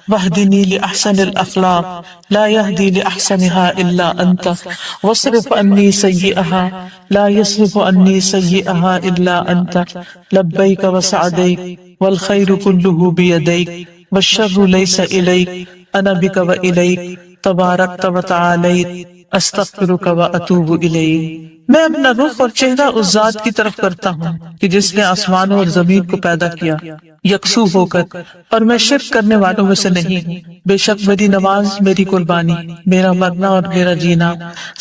واهدني لأحسن الأخلاق لا يهدي لأحسنها إلا أنت واصرف عني سيئها لا يصرف عني سيئها إلا أنت لبيك وسعديك والخير كله بيديك والشر ليس إليك أنا بك وإليك تباركت وتعاليت استغفرک و اتوب الیک۔ میں اپنا رخ اور چہرہ اس ذات کی طرف کرتا ہوں کہ جس نے آسمانوں اور زمین کو پیدا کیا یکسو ہو کر، اور میں شرک کرنے والوں میں سے نہیں ہوں۔ بے شک میری نماز، میری قربانی، میرا مرنا اور میرا جینا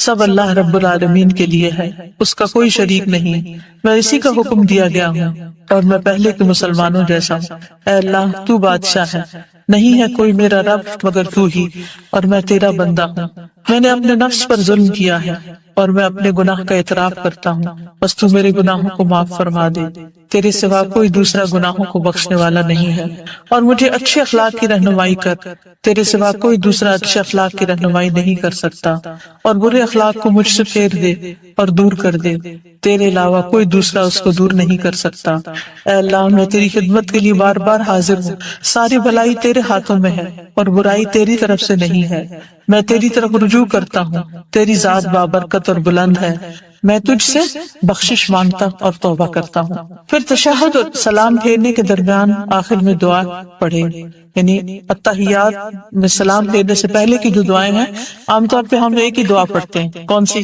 سب اللہ رب العالمین کے لیے ہے، اس کا کوئی شریک نہیں، میں اسی کا حکم دیا گیا ہوں اور میں پہلے کے مسلمانوں جیسا ہوں۔ اے اللہ تو بادشاہ ہے، نہیں ہے کوئی میرا رب مگر تو ہی، اور میں تیرا بندہ ہوں۔ میں نے اپنے نفس پر ظلم کیا ہے اور میں اپنے گناہ کا اعتراف کرتا ہوں، بس تو میرے گناہوں کو معاف فرما دے، تیرے سوا کوئی دوسرا گناہوں کو بخشنے والا نہیں ہے، اور مجھے اچھے اخلاق کی رہنمائی کر، تیرے سوا کوئی دوسرا اچھے اخلاق کی رہنمائی نہیں کر سکتا، اور برے اخلاق کو مجھ سے پھیر دے اور دور کر دے، تیرے علاوہ کوئی دوسرا اس کو دور نہیں کر سکتا۔ اے اللہ میں تیری خدمت کے لیے بار بار حاضر ہوں، ساری بھلائی تیرے ہاتھوں میں ہے اور برائی تیری طرف سے نہیں ہے، میں تیری طرف رجوع کرتا ہوں، تیری ذات بابرکت اور بلند ہے، میں تجھ سے بخشش مانگتا اور توبہ کرتا ہوں۔ پھر تشہد اور سلام پھیرنے کے درمیان آخر میں دعا پڑھے، یعنی التحیات میں سلام پھیرنے سے پہلے کی جو دعائیں ہیں عام طور پہ ہم ایک ہی دعا پڑھتے ہیں، کون سی؟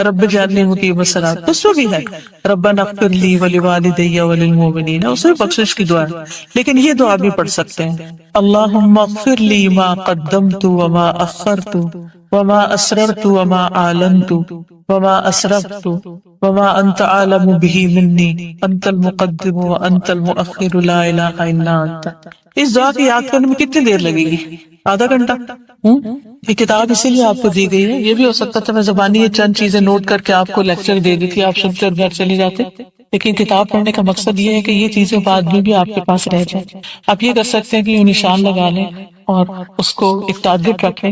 رب اجعلنی مقیم الصلاۃ، اس میں بھی ہے ربنا اغفر لی ولوالدی وللمؤمنین، اس میں بخشش کی دعا ہے، لیکن یہ دعا بھی پڑھ سکتے ہیں اللہم اغفر لی ما قدمت وما اخرت وما اسررت وما اعلنت وما اسرفت وما انت عالم به منی انت المقدم وانت المؤخر لا الہ الا انت۔ اس دعا کی یاد کرنے میں کتنی دیر لگے گی؟ آدھا گھنٹہ؟ یہ کتاب اسی لیے آپ کو دی گئی ہے، یہ بھی ہو سکتا تھا میں زبانی یہ چند چیزیں نوٹ کر کے آپ کو لیکچر دے دی تھی، آپ سنتے اور گھر چلے جاتے، لیکن کتاب پڑھنے کا مقصد یہ ہے کہ یہ چیزیں بعد میں بھی آپ کے پاس رہ جائیں۔ آپ یہ کر سکتے ہیں کہ یہ نشان لگا لیں اور اس کو ایک ٹارگٹ رکھیں،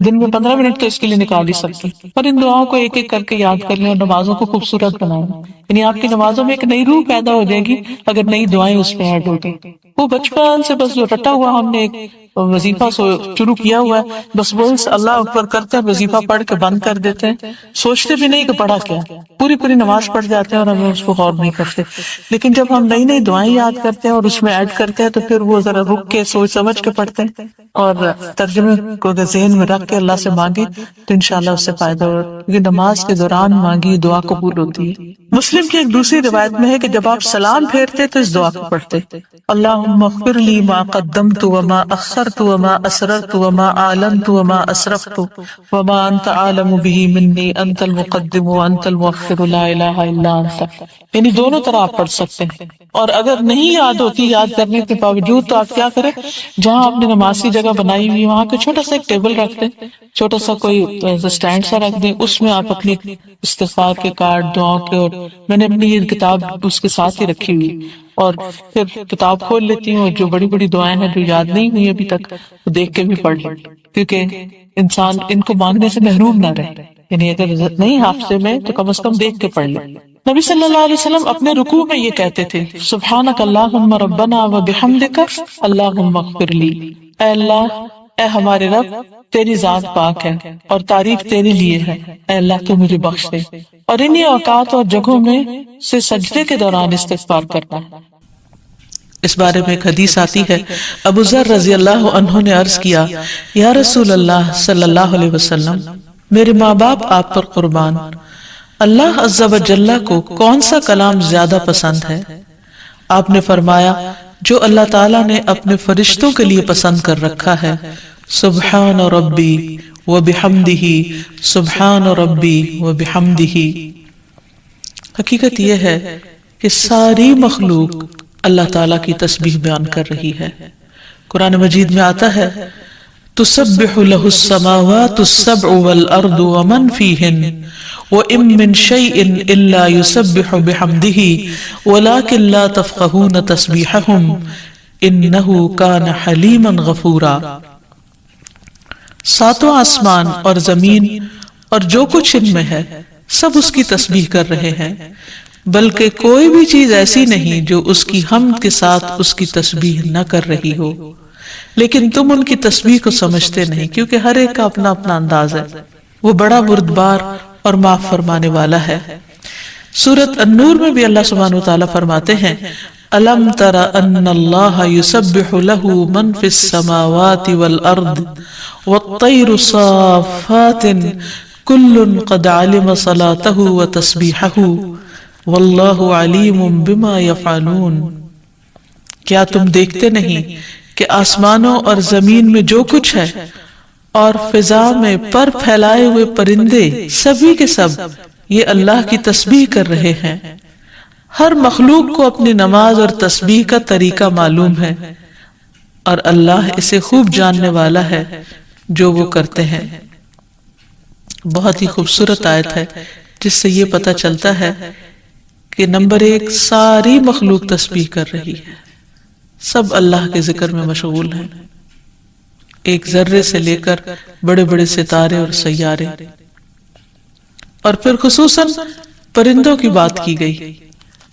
دن میں 15 منٹ تو اس کے لیے نکال ہی سکتے ہیں، اور ان دعاؤں کو ایک ایک کر کے یاد کر لیں اور نمازوں کو خوبصورت بنائیں، یعنی آپ کی نمازوں میں ایک نئی روح پیدا ہو جائے گی اگر نئی دعائیں اس میں ایڈ ہو گئی۔ وہ بچپن سے بس جو رٹا ہوا ہم نے ایک وظیفہ شروع کیا ہوا ہے، بس وہ اللہ اکبر کرتے ہیں، وظیفہ پڑھ کے بند کر دیتے ہیں، سوچتے بھی نہیں کہ پڑھا کیا، پوری نماز پڑھ جاتے ہیں اور ہم اس کو غور نہیں کرتے۔ لیکن جب ہم نئی نئی دعائیں یاد کرتے ہیں اور اس میں ایڈ کرتے ہیں تو پھر وہ ذرا رک کے سوچ سمجھ کے پڑھتے ہیں اور ترجمے کو ذہن میں رکھ کے اللہ سے مانگے تو انشاءاللہ اس سے فائدہ ہوگا، کیونکہ نماز کے دوران مانگی دعا قبول ہوتی ہے۔ مسلم کی ایک دوسری روایت میں ہے کہ جب آپ سلام پھیرتے تو اس دعا کو پڑھتے اللہم اغفر لی ما قدمت وما اخرت وما اسررت وما اعلنت وما اسرفت وما انت عالم به منی انت المقدم وانت المؤخر لا الہ الا انت، یعنی دونوں طرح آپ پڑھ سکتے ہیں، اور اگر نہیں یاد ہوتی یاد کرنے کے باوجود تو آپ کیا کریں، جہاں آپ نے نماز کی جگہ بنائی ہوئی وہاں پہ چھوٹا سا ایک ٹیبل رکھ دیں، چھوٹا سا کوئی اسٹینڈ سا رکھ دیں، اس میں آپ اپنی استغفار کے کارڈ، دعاؤں کے، اور میں نے اپنی یہ کتاب اس کے ساتھ ہی رکھی ہوئی، اور پھر کتاب کھول لیتی ہوں، جو بڑی بڑی دعائیں ہیں جو یاد نہیں ہوئی ابھی تک وہ دیکھ کے بھی پڑھ لیں، کیونکہ انسان ان کو مانگنے سے محروم نہ رہے، یعنی اگر نہیں حافظے میں تو کم از کم دیکھ کے پڑھ لیں۔ نبی صلی اللہ علیہ وسلم اپنے رکوع میں یہ کہتے تھے سبحانک اللہم ربنا و بحمدک اللہم اغفر لی، اے اللہ، اے ہمارے رب، تیری ذات پاک ہے اور تعریف تیرے لیے ہے، اے اللہ تو مجھے بخش دے۔ اور انہی اوقات اور جگہوں میں سے سجدے کے دوران استغفار کرنا ہے۔ اس بارے میں ایک حدیث آتی ہے، ابو ذر رضی اللہ عنہ نے عرض کیا یا رسول اللہ صلی اللہ علیہ وسلم، میرے ماں باپ آپ پر قربان، اللہ عز و جل کو کون سا کلام زیادہ پسند ہے؟ آپ نے فرمایا جو اللہ تعالیٰ نے اپنے فرشتوں کے لیے پسند کر رکھا ہے، سبحان ربی و بحمدہ، سبحان ربی و بحمدہ۔ حقیقت یہ ہے کہ ساری مخلوق اللہ تعالیٰ کی تسبیح بیان کر رہی ہے۔ قرآن مجید میں آتا ہے تسبح له السماوات السبع والأرض ومن فيهن وإن من شيء إلا يسبح بحمده ولكن لا تفقهون تسبيحهم إنه كان حليما غفورا۔ ساتوں آسمان اور زمین اور جو کچھ ان میں ہے سب اس کی تسبیح کر رہے ہیں، بلکہ کوئی بھی چیز ایسی نہیں جو اس کی حمد کے ساتھ اس کی تسبیح نہ کر رہی ہو، لیکن تم ان کی تسبیح کو سمجھتے نہیں کیونکہ ہر ایک کا اپنا اپنا انداز ہے۔ وہ بڑا بردبار اور معاف فرمانے والا ہے۔ سورۃ النور میں بھی اللہ سبحانہ وتعالی فرماتے ہیں أَلَمْ تَرَ أَنَّ اللَّهَ يُسَبِّحُ لَهُ مَنْ فِي السَّمَاوَاتِ وَالْأَرْضِ وَالطَّيْرُ صَافَّاتٍ كُلٌّ قَدْ عَلِمَ صَلَاتَهُ وَتَسْبِيحَهُ وَاللَّهُ عَلِيمٌ بِمَا يَفْعَلُونَ۔ کیا تم دیکھتے نہیں کہ آسمانوں اور زمین میں جو کچھ ہے اور فضا میں پر پھیلائے ہوئے پرندے سبھی کے سب یہ اللہ کی تسبیح کر رہے ہیں۔ ہر مخلوق کو اپنی نماز اور تسبیح کا طریقہ معلوم ہے اور اللہ اسے خوب جاننے والا ہے جو وہ کرتے ہیں۔ بہت ہی خوبصورت آیت ہے جس سے یہ پتہ چلتا ہے کہ نمبر ایک، ساری مخلوق تسبیح کر رہی ہے، سب اللہ کے ذکر میں مشغول ہیں، ایک ذرے سے لے کر بڑے بڑے ستارے اور سیارے۔ اور پھر خصوصاً پرندوں کی بات کی گئی،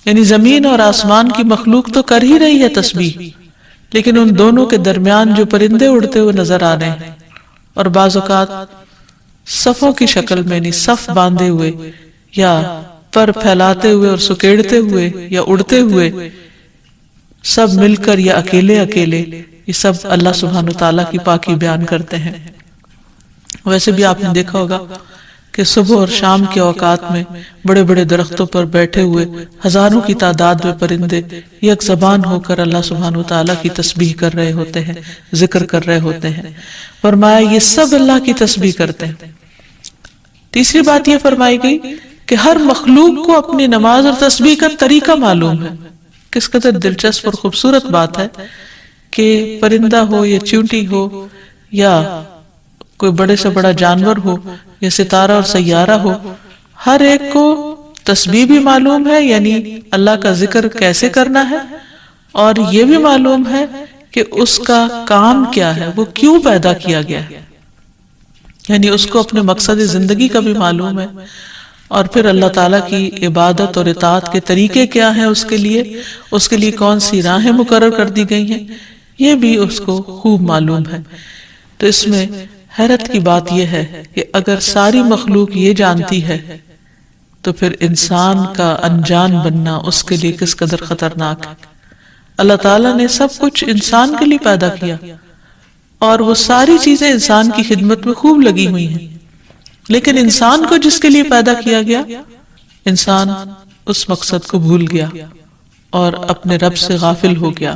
یعنی زمین اور آسمان کی مخلوق تو کر ہی رہی ہے تسبیح، لیکن ان دونوں کے درمیان جو پرندے اڑتے ہوئے نظر آ رہے ہیں اور بعض اوقات صفوں کی شکل میں، یعنی صف باندھے ہوئے یا پر پھیلاتے ہوئے اور سکیڑتے ہوئے یا اڑتے ہوئے، سب مل کر یا اکیلے اکیلے، یہ سب اللہ سبحانہ وتعالیٰ کی پاکی بیان کرتے ہیں۔ ویسے بھی آپ نے دیکھا ہوگا کہ صبح اور شام کے اوقات میں بڑے بڑے درختوں پر بیٹھے ہوئے ہزاروں کی تعداد میں پرندے یک زبان ہو کر اللہ سبحانہ وتعالیٰ کی تسبیح کر رہے ہوتے ہیں، ذکر کر رہے ہوتے ہیں۔ فرمایا یہ سب اللہ کی تسبیح کرتے ہیں۔ تیسری بات یہ فرمائی گئی کہ ہر مخلوق کو اپنی نماز اور تسبیح کا طریقہ معلوم ہے۔ کس قدر دلچسپ اور خوبصورت بات ہے کہ پرندہ ہو یا چیونٹی ہو یا کوئی بڑے سے بڑا جانور ہو یا ستارہ اور سیارہ ہو، ہر ایک کو تسبیح بھی معلوم ہے، یعنی اللہ کا ذکر کیسے کرنا ہے، اور یہ بھی معلوم ہے کہ اس کا کام کیا ہے، وہ کیوں پیدا کیا گیا ہے، یعنی اس کو اپنے مقصد زندگی کا بھی معلوم ہے، اور پھر اللہ تعالیٰ کی عبادت اور اطاعت کے طریقے کیا ہیں، اس کے لیے کون سی راہیں مقرر کر دی گئی ہیں، یہ بھی اس کو خوب معلوم ہے۔ تو اس میں حیرت کی بات یہ ہے کہ اگر ساری مخلوق یہ جانتی ہے تو پھر انسان کا انجان بننا اس کے لیے کس قدر خطرناک ہے۔ اللہ تعالیٰ نے سب کچھ انسان کے لیے پیدا کیا اور وہ ساری چیزیں انسان کی خدمت میں خوب لگی ہوئی ہیں، لیکن انسان کو جس کے لیے پیدا کیا گیا، انسان اس مقصد کو بھول گیا اور اپنے رب سے غافل ہو گیا۔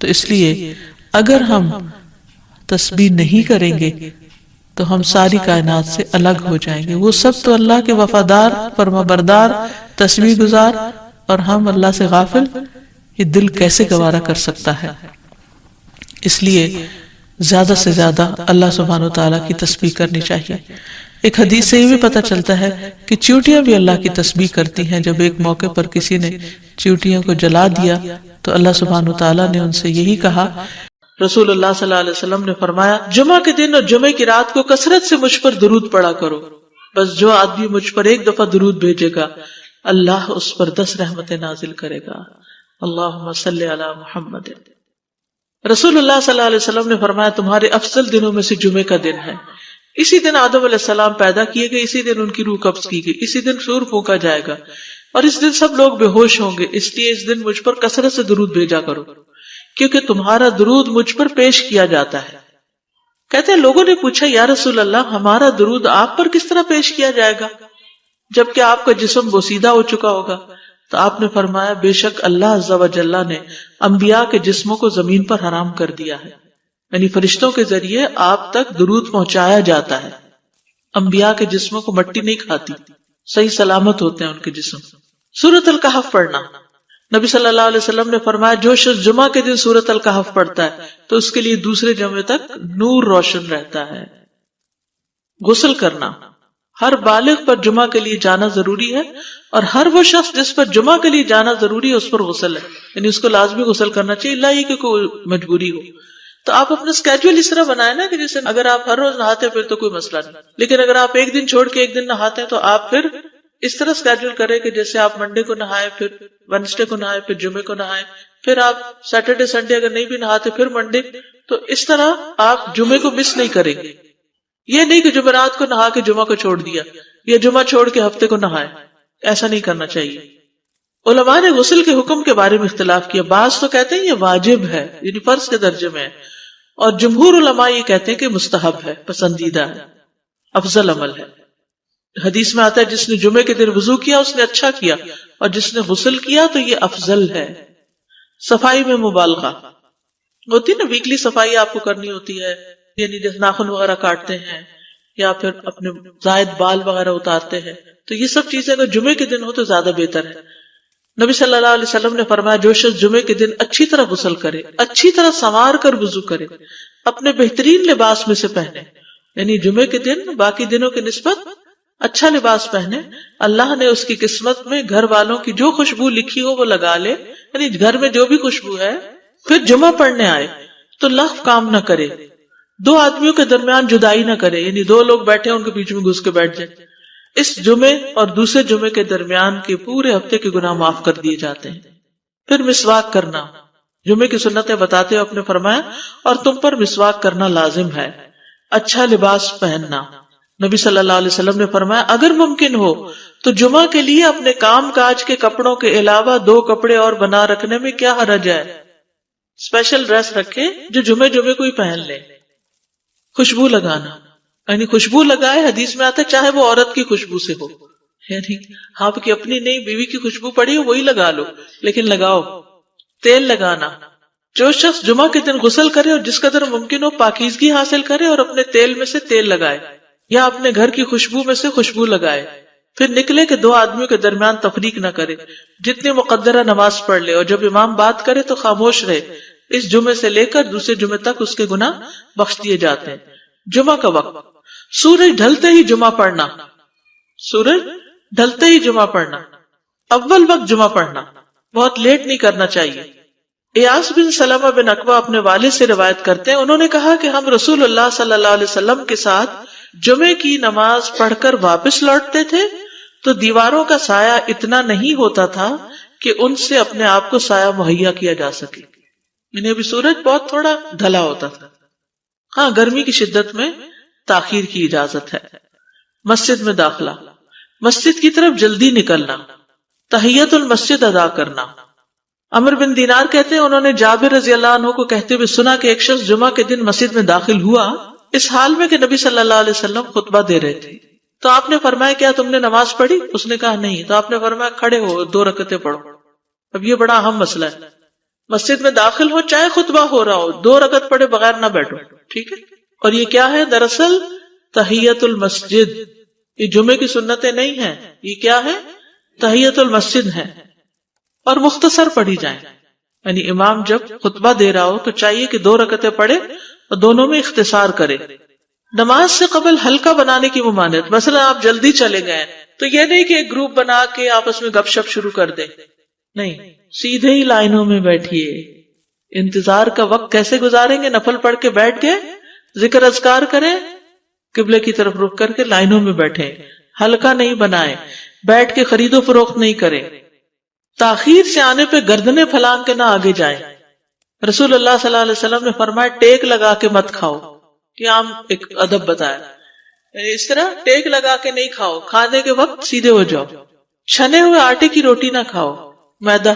تو اس لیے اگر ہم تسبیح نہیں کریں گے تو ہم ساری کائنات سے الگ ہو جائیں گے۔ وہ سب تو اللہ کے وفادار، فرمانبردار، تسبیح گزار، اور ہم اللہ سے غافل، یہ دل کیسے گوارا کر سکتا ہے؟ اس لیے زیادہ سے زیادہ اللہ سبحانہ وتعالیٰ کی تسبیح کرنی چاہیے۔ ایک حدیث سے یہ بھی پتہ چلتا ہے کہ چیونٹیاں بھی اللہ کی تسبیح کرتی ہیں۔ جب ایک موقع پر کسی نے چیونٹیوں کو جلا دیا تو اللہ سبحانہ وتعالیٰ نے ان سے یہی کہا، رسول اللہ صلی اللہ علیہ وسلم نے فرمایا، جمعہ کے دن اور جمعے کی رات کو کثرت سے مجھ پر درود پڑھا کرو، بس جو آدمی مجھ پر ایک دفعہ درود بھیجے گا اللہ اس پر 10 رحمتیں نازل کرے گا۔ اللہم صلی علی محمد۔ رسول اللہ صلی اللہ علیہ وسلم نے فرمایا، تمہارے افضل دنوں میں سے جمعے کا دن ہے۔ اسی دن آدم علیہ السلام پیدا کیے گئے، اسی دن ان کی روح قبض کی گئی، اسی دن سور پھونکا جائے گا، اور اس دن سب لوگ بے ہوش ہوں گے، اس لیے اس دن مجھ پر کثرت سے درود بھیجا کرو، کیونکہ تمہارا درود مجھ پر پیش کیا جاتا ہے۔ کہتے ہیں لوگوں نے پوچھا، یا رسول اللہ، ہمارا درود آپ پر کس طرح پیش کیا جائے گا جبکہ آپ کا جسم بوسیدہ ہو چکا ہوگا؟ تو آپ نے فرمایا، بے شک اللہ عز و جل نے انبیاء کے جسموں کو زمین پر حرام کر دیا ہے، یعنی فرشتوں کے ذریعے آپ تک درود پہنچایا جاتا ہے۔ انبیاء کے جسموں کو مٹی نہیں کھاتی، صحیح سلامت ہوتے ہیں ان کے جسم۔ سورۃ الکہف پڑھنا، نبی صلی اللہ علیہ وسلم نے فرمایا جو شخص جمعہ کے دن سورۃ الکہف پڑھتا ہے تو اس کے لیے دوسرے جمعے تک نور روشن رہتا ہے۔ غسل کرنا، ہر بالغ پر جمعہ کے لیے جانا ضروری ہے، اور ہر وہ شخص جس پر جمعہ کے لیے جانا ضروری ہے اس پر غسل ہے، یعنی اس کو لازمی غسل کرنا چاہیے، الا یہ کہ کوئی مجبوری ہو۔ تو آپ اپنا اسکیجول اس طرح بنائیں نا کہ جیسے اگر آپ ہر روز نہاتے ہیں پھر تو کوئی مسئلہ نہیں، لیکن اگر آپ ایک دن چھوڑ کے ایک دن نہاتے ہیں تو آپ پھر اس طرح اسکیجول کریں کہ جیسے آپ منڈے کو نہائے، پھر وینسڈے کو نہائے، پھر جمعے کو نہائے، پھر آپ سیٹرڈے سنڈے اگر نہیں بھی نہاتے پھر منڈے، تو اس طرح آپ جمعے کو مس نہیں کریں گے۔ یہ نہیں کہ جمعرات کو نہا کے جمعہ کو چھوڑ دیا یا جمعہ چھوڑ کے ہفتے کو نہائے، ایسا نہیں کرنا چاہیے۔ علماء نے غسل کے حکم کے بارے میں اختلاف کیا، بعض تو کہتے ہیں یہ واجب ہے، یعنی فرض کے درجے میں ہے، اور جمہور علماء یہ کہتے ہیں کہ مستحب ہے، پسندیدہ ہے، افضل عمل ہے۔ حدیث میں آتا ہے جس نے جمعے کے دن وضو کیا اس نے اچھا کیا، اور جس نے غسل کیا تو یہ افضل ہے۔ صفائی میں مبالغہ ہوتی ہے نا، ویکلی صفائی آپ کو کرنی ہوتی ہے، یعنی جیسے ناخن وغیرہ کاٹتے ہیں یا پھر اپنے زائد بال وغیرہ اتارتے ہیں، تو یہ سب چیزیں اگر جمعے کے دن ہو تو زیادہ بہتر ہے۔ نبی صلی اللہ علیہ وسلم نے فرمایا جو شخص جمعے کے دن اچھی طرح غسل کرے، اچھی طرح سنوار کر وضو کرے، اپنے بہترین لباس میں سے پہنے، یعنی جمعے کے دن باقی دنوں کی نسبت اچھا لباس پہنے، اللہ نے اس کی قسمت میں گھر والوں کی جو خوشبو لکھی ہو وہ لگا لے، یعنی گھر میں جو بھی خوشبو ہے، پھر جمعہ پڑھنے آئے تو لغو کام نہ کرے، دو آدمیوں کے درمیان جدائی نہ کرے، یعنی دو لوگ بیٹھے ان کے بیچ میں گھس کے بیٹھ جائے۔ اس جمعے اور دوسرے جمعے کے درمیان کے پورے ہفتے کے گناہ معاف کر دیے جاتے ہیں۔ پھر مسواک کرنا، جمعے کی سنتیں بتاتے ہوئے آپ نے فرمایا اور تم پر مسواک کرنا لازم ہے۔ اچھا لباس پہننا، نبی صلی اللہ علیہ وسلم نے فرمایا اگر ممکن ہو تو جمعہ کے لیے اپنے کام کاج کے کپڑوں کے علاوہ 2 کپڑے اور بنا رکھنے میں کیا حرج ہے، اسپیشل ڈریس رکھے جو جمعے کو ہی پہن لے۔ خوشبو لگانا، یعنی خوشبو لگائے، حدیث میں آتا ہے چاہے وہ عورت کی خوشبو سے ہو، یعنی آپ کی اپنی نہیں، بیوی کی خوشبو پڑی ہو وہی لگا لو، لیکن لگاؤ۔ تیل لگانا، جو شخص جمعہ کے دن غسل کرے اور جس قدر ممکن ہو پاکیزگی حاصل کرے اور اپنے تیل میں سے تیل لگائے یا اپنے گھر کی خوشبو میں سے خوشبو لگائے، پھر نکلے کہ 2 آدمیوں کے درمیان تفریق نہ کرے، جتنی مقدرہ نماز پڑھ لے، اور جب امام بات کرے تو خاموش رہے، اس جمعے سے لے کر دوسرے جمعے تک اس کے گناہ بخش دیے جاتے ہیں۔ جمعہ کا وقت، سورج ڈھلتے ہی جمعہ پڑھنا، سورج ڈھلتے ہی جمعہ پڑھنا، اول وقت جمعہ پڑھنا، بہت لیٹ نہیں کرنا چاہیے۔ ایاس بن سلمہ بن عقبہ اپنے والد سے روایت کرتے ہیں، انہوں نے کہا کہ ہم رسول اللہ صلی اللہ علیہ وسلم کے ساتھ جمعے کی نماز پڑھ کر واپس لوٹتے تھے تو دیواروں کا سایہ اتنا نہیں ہوتا تھا کہ ان سے اپنے آپ کو سایہ مہیا کیا جا سکے، یعنی ابھی سورج بہت تھوڑا ڈھلا ہوتا تھا۔ ہاں، گرمی کی شدت میں تاخیر کی اجازت ہے۔ مسجد میں داخلہ، مسجد کی طرف جلدی نکلنا، تحیت المسجد ادا کرنا۔ عمر بن دینار کہتے ہیں انہوں نے جابر رضی اللہ عنہ کو کہتے ہوئے سنا کہ ایک شخص جمعہ کے دن مسجد میں داخل ہوا اس حال میں کہ نبی صلی اللہ علیہ وسلم خطبہ دے رہے تھے، تو آپ نے فرمایا کیا تم نے نماز پڑھی؟ اس نے کہا نہیں، تو آپ نے فرمایا کھڑے ہو 2 رکعتیں پڑھو۔ اب یہ بڑا اہم مسئلہ ہے، مسجد میں داخل ہو چاہے خطبہ ہو رہا ہو 2 رکعت پڑھے بغیر نہ بیٹھو، ٹھیک ہے؟ اور یہ کیا ہے؟ دراصل تحیت المسجد، یہ جمعے کی سنتیں نہیں ہیں، یہ کیا ہے؟ تحیت المسجد ہے، اور مختصر پڑھی جائیں، یعنی امام جب خطبہ دے رہا ہو تو چاہیے کہ 2 رکعتیں پڑھے اور دونوں میں اختصار کرے۔ نماز سے قبل حلقہ بنانے کی ممانعت، مثلا آپ جلدی چلے گئے تو یہ نہیں کہ ایک گروپ بنا کے آپس میں گپ شپ شروع کر دیں، نہیں، سیدھے ہی لائنوں میں بیٹھیے۔ انتظار کا وقت کیسے گزاریں گے؟ نفل پڑھ کے بیٹھ گئے، ذکر اذکار کریں، قبلے کی طرف رخ کر کے لائنوں میں بیٹھیں، حلقہ نہیں بنائیں، بیٹھ کے خرید و فروخت نہیں کریں۔ تاخیر سے آنے پہ گردنیں پھلانگ کے نہ آگے جائیں۔ رسول اللہ صلی اللہ علیہ وسلم نے فرمایا ٹیک لگا کے مت کھاؤ، یہ عام ایک ادب بتایا، یعنی اس طرح ٹیک لگا کے نہیں کھاؤ، کھانے کے وقت سیدھے ہو جاؤ۔ چھنے ہوئے آٹے کی روٹی نہ کھاؤ، میدا۔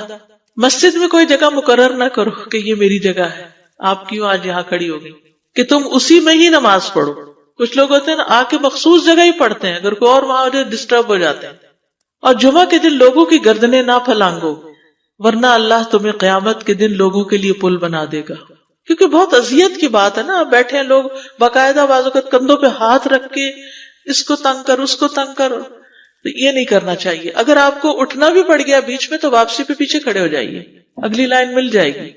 مسجد میں کوئی جگہ مقرر نہ کرو کہ یہ میری جگہ ہے، آپ کیوں آج یہاں کھڑی ہو گئی، کہ تم اسی میں ہی نماز پڑھو۔ کچھ لوگ ہوتے ہیں نا آ کے مخصوص جگہ ہی پڑھتے ہیں، اگر کوئی اور وہاں ہو جائے ڈسٹرب ہو جاتے ہیں۔ اور جمعہ کے دن لوگوں کی گردنیں نہ پھلانگو، ورنہ اللہ تمہیں قیامت کے دن لوگوں کے لیے پل بنا دے گا۔ کیونکہ بہت اذیت کی بات ہے نا، بیٹھے ہیں لوگ باقاعدہ بعض اوقات کندھوں پہ ہاتھ رکھ کے اس کو تنگ کر اس کو تنگ کر، تو یہ نہیں کرنا چاہیے. اگر آپ کو اٹھنا بھی پڑ گیا بیچ میں تو واپسی پہ پیچھے کھڑے ہو جائیے, اگلی لائن مل جائے گی.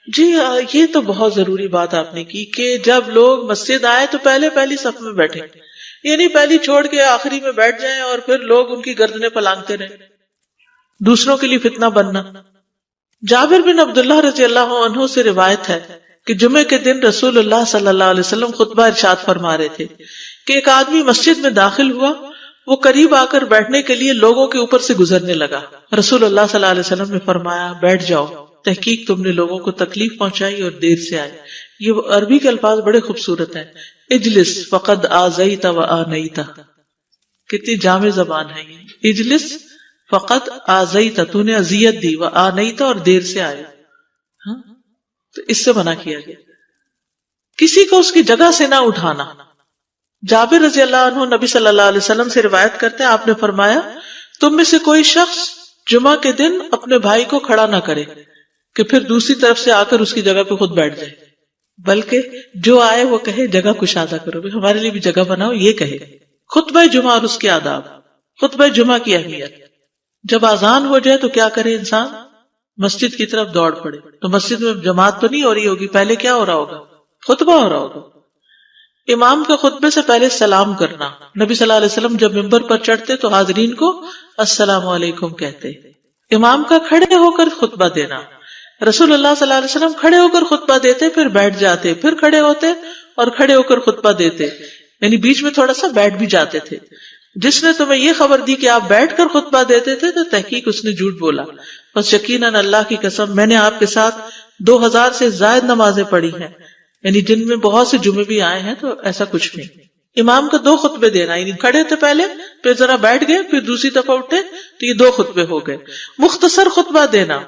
جی یہ تو بہت ضروری بات آپ نے کی کہ جب لوگ مسجد آئے تو پہلی صف میں بیٹھے, یہ نہیں پہلی چھوڑ کے آخری میں بیٹھ جائیں اور پھر لوگ ان کی گردنیں پلانگتے رہیں, دوسروں کے لیے فتنہ بننا. جابر بن عبداللہ رضی اللہ عنہ سے روایت ہے کہ جمعے کے دن رسول اللہ صلی اللہ علیہ وسلم خطبہ ارشاد فرما رہے تھے کہ ایک آدمی مسجد میں داخل ہوا, وہ قریب آ کر بیٹھنے کے لیے لوگوں کے اوپر سے گزرنے لگا. رسول اللہ صلی اللہ علیہ وسلم نے فرمایا بیٹھ جاؤ, تحقیق تم نے لوگوں کو تکلیف پہنچائی اور دیر سے آئے. یہ عربی کے الفاظ بڑے خوبصورت ہیں. اجلس فقد آذیت و آنیت, کتنی جامع زبان ہے یہ. اجلس فقط آذیت, تو نے اذیت دی, و آنیت, اور دیر سے آئے. ہاں تو اس سے منع کیا گیا. کسی کو اس کی جگہ سے نہ اٹھانا. جابر رضی اللہ عنہ نبی صلی اللہ علیہ وسلم سے روایت کرتے ہیں, آپ نے فرمایا تم میں سے کوئی شخص جمعہ کے دن اپنے بھائی کو کھڑا نہ کرے کہ پھر دوسری طرف سے آ کر اس کی جگہ پہ خود بیٹھ جائے, بلکہ جو آئے وہ کہے جگہ کشادہ کرو, ہمارے لیے بھی جگہ بناؤ, یہ کہے. خطبہ جمعہ اور اس کے آداب. خطبہ جمعہ کی اہمیت. جب اذان ہو جائے تو کیا کرے انسان؟ مسجد کی طرف دوڑ پڑے. تو مسجد میں جماعت تو نہیں ہو رہی ہوگی, پہلے کیا ہو رہا ہوگا؟ خطبہ ہو رہا ہوگا. امام کے خطبے سے پہلے سلام کرنا. نبی صلی اللہ علیہ وسلم جب ممبر پر چڑھتے تو حاضرین کو السلام علیکم کہتے. امام کا کھڑے ہو کر خطبہ دینا. رسول اللہ صلی اللہ علیہ وسلم کھڑے ہو کر خطبہ دیتے, پھر بیٹھ جاتے, پھر کھڑے ہوتے اور کھڑے ہو کر خطبہ دیتے, یعنی بیچ میں تھوڑا سا بیٹھ بھی جاتے تھے. جس نے تمہیں یہ خبر دی کہ آپ بیٹھ کر خطبہ دیتے تھے تو تحقیق اس نے جھوٹ بولا. بس یقیناً اللہ کی قسم میں نے آپ کے ساتھ 2000 سے زائد نمازیں پڑھی ہیں, یعنی جن میں بہت سے جمعے بھی آئے ہیں, تو ایسا کچھ نہیں. امام کا 2 خطبے دینا, یعنی کھڑے تھے پہلے, پھر ذرا بیٹھ گئے, پھر دوسری دفعہ اٹھے, تو یہ 2 خطبے ہو گئے. مختصر خطبہ دینا.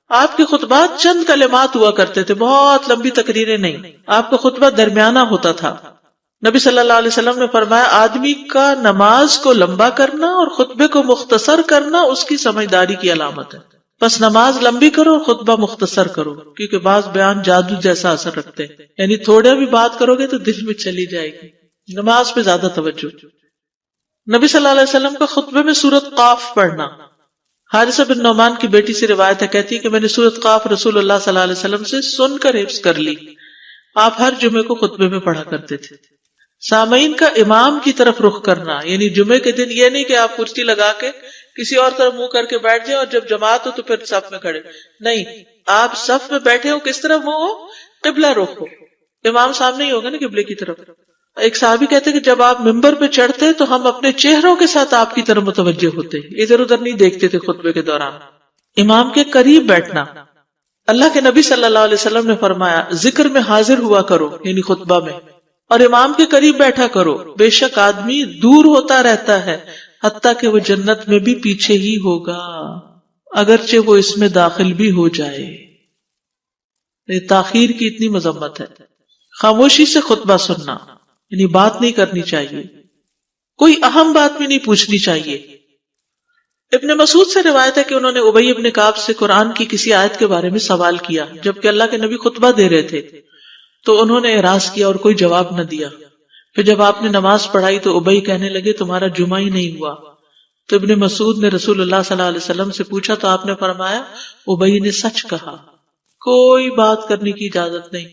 آپ کے خطبات چند کلمات ہوا کرتے تھے, بہت لمبی تقریریں نہیں. آپ کا خطبہ درمیانہ ہوتا تھا. نبی صلی اللہ علیہ وسلم نے فرمایا آدمی کا نماز کو لمبا کرنا اور خطبے کو مختصر کرنا اس کی سمجھداری کی علامت ہے. بس نماز لمبی کرو اور خطبہ مختصر کرو, کیونکہ بعض بیان جادو جیسا اثر رکھتے ہیں, یعنی تھوڑے بھی بات کرو گے تو دل میں چلی جائے گی. نماز پہ زیادہ توجہ. نبی صلی اللہ علیہ وسلم کا خطبے میں سورۃ قاف پڑھنا. حارثہ بن نعمان کی بیٹی سے روایت ہے, کہتی ہے کہ میں نے سورۃ قاف رسول اللہ صلی اللہ علیہ وسلم سے سن کر حفظ کر لی. آپ ہر جمعے کو خطبے میں پڑھا کرتے تھے. سامعین کا امام کی طرف رخ کرنا, یعنی جمعے کے دن یہ نہیں کہ آپ کرسی لگا کے کسی اور طرف منہ کر کے بیٹھ جائیں اور جب جماعت ہو تو پھر صف میں کھڑے. نہیں, آپ صف میں بیٹھے ہو, کس طرف منہ ہو؟ قبلہ رخ ہو. امام سامنے ہی ہوگا نا قبلے کی طرف. ایک صحابی کہتے کہ جب آپ ممبر پہ چڑھتے تو ہم اپنے چہروں کے ساتھ آپ کی طرف متوجہ ہوتے, ادھر ادھر نہیں دیکھتے تھے خطبے کے دوران. امام کے قریب بیٹھنا. اللہ کے نبی صلی اللہ علیہ وسلم نے فرمایا ذکر میں حاضر ہوا کرو, یعنی خطبہ میں, اور امام کے قریب بیٹھا کرو. بے شک آدمی دور ہوتا رہتا ہے حتیٰ کہ وہ جنت میں بھی پیچھے ہی ہوگا, اگرچہ وہ اس میں داخل بھی ہو جائے. تاخیر کی اتنی مذمت ہے. خاموشی سے خطبہ سننا, یعنی بات نہیں کرنی چاہیے, کوئی اہم بات بھی نہیں پوچھنی چاہیے. ابن مسعود سے روایت ہے کہ انہوں نے ابی ابن کعب سے قرآن کی کسی آیت کے بارے میں سوال کیا جبکہ اللہ کے نبی خطبہ دے رہے تھے, تو انہوں نے اعراض کیا اور کوئی جواب نہ دیا. پھر جب آپ نے نماز پڑھائی تو ابی کہنے لگے تمہارا جمعہ ہی نہیں ہوا. تو ابن مسعود نے رسول اللہ صلی اللہ علیہ وسلم سے پوچھا تو آپ نے فرمایا ابی نے سچ کہا, کوئی بات کرنے کی اجازت نہیں,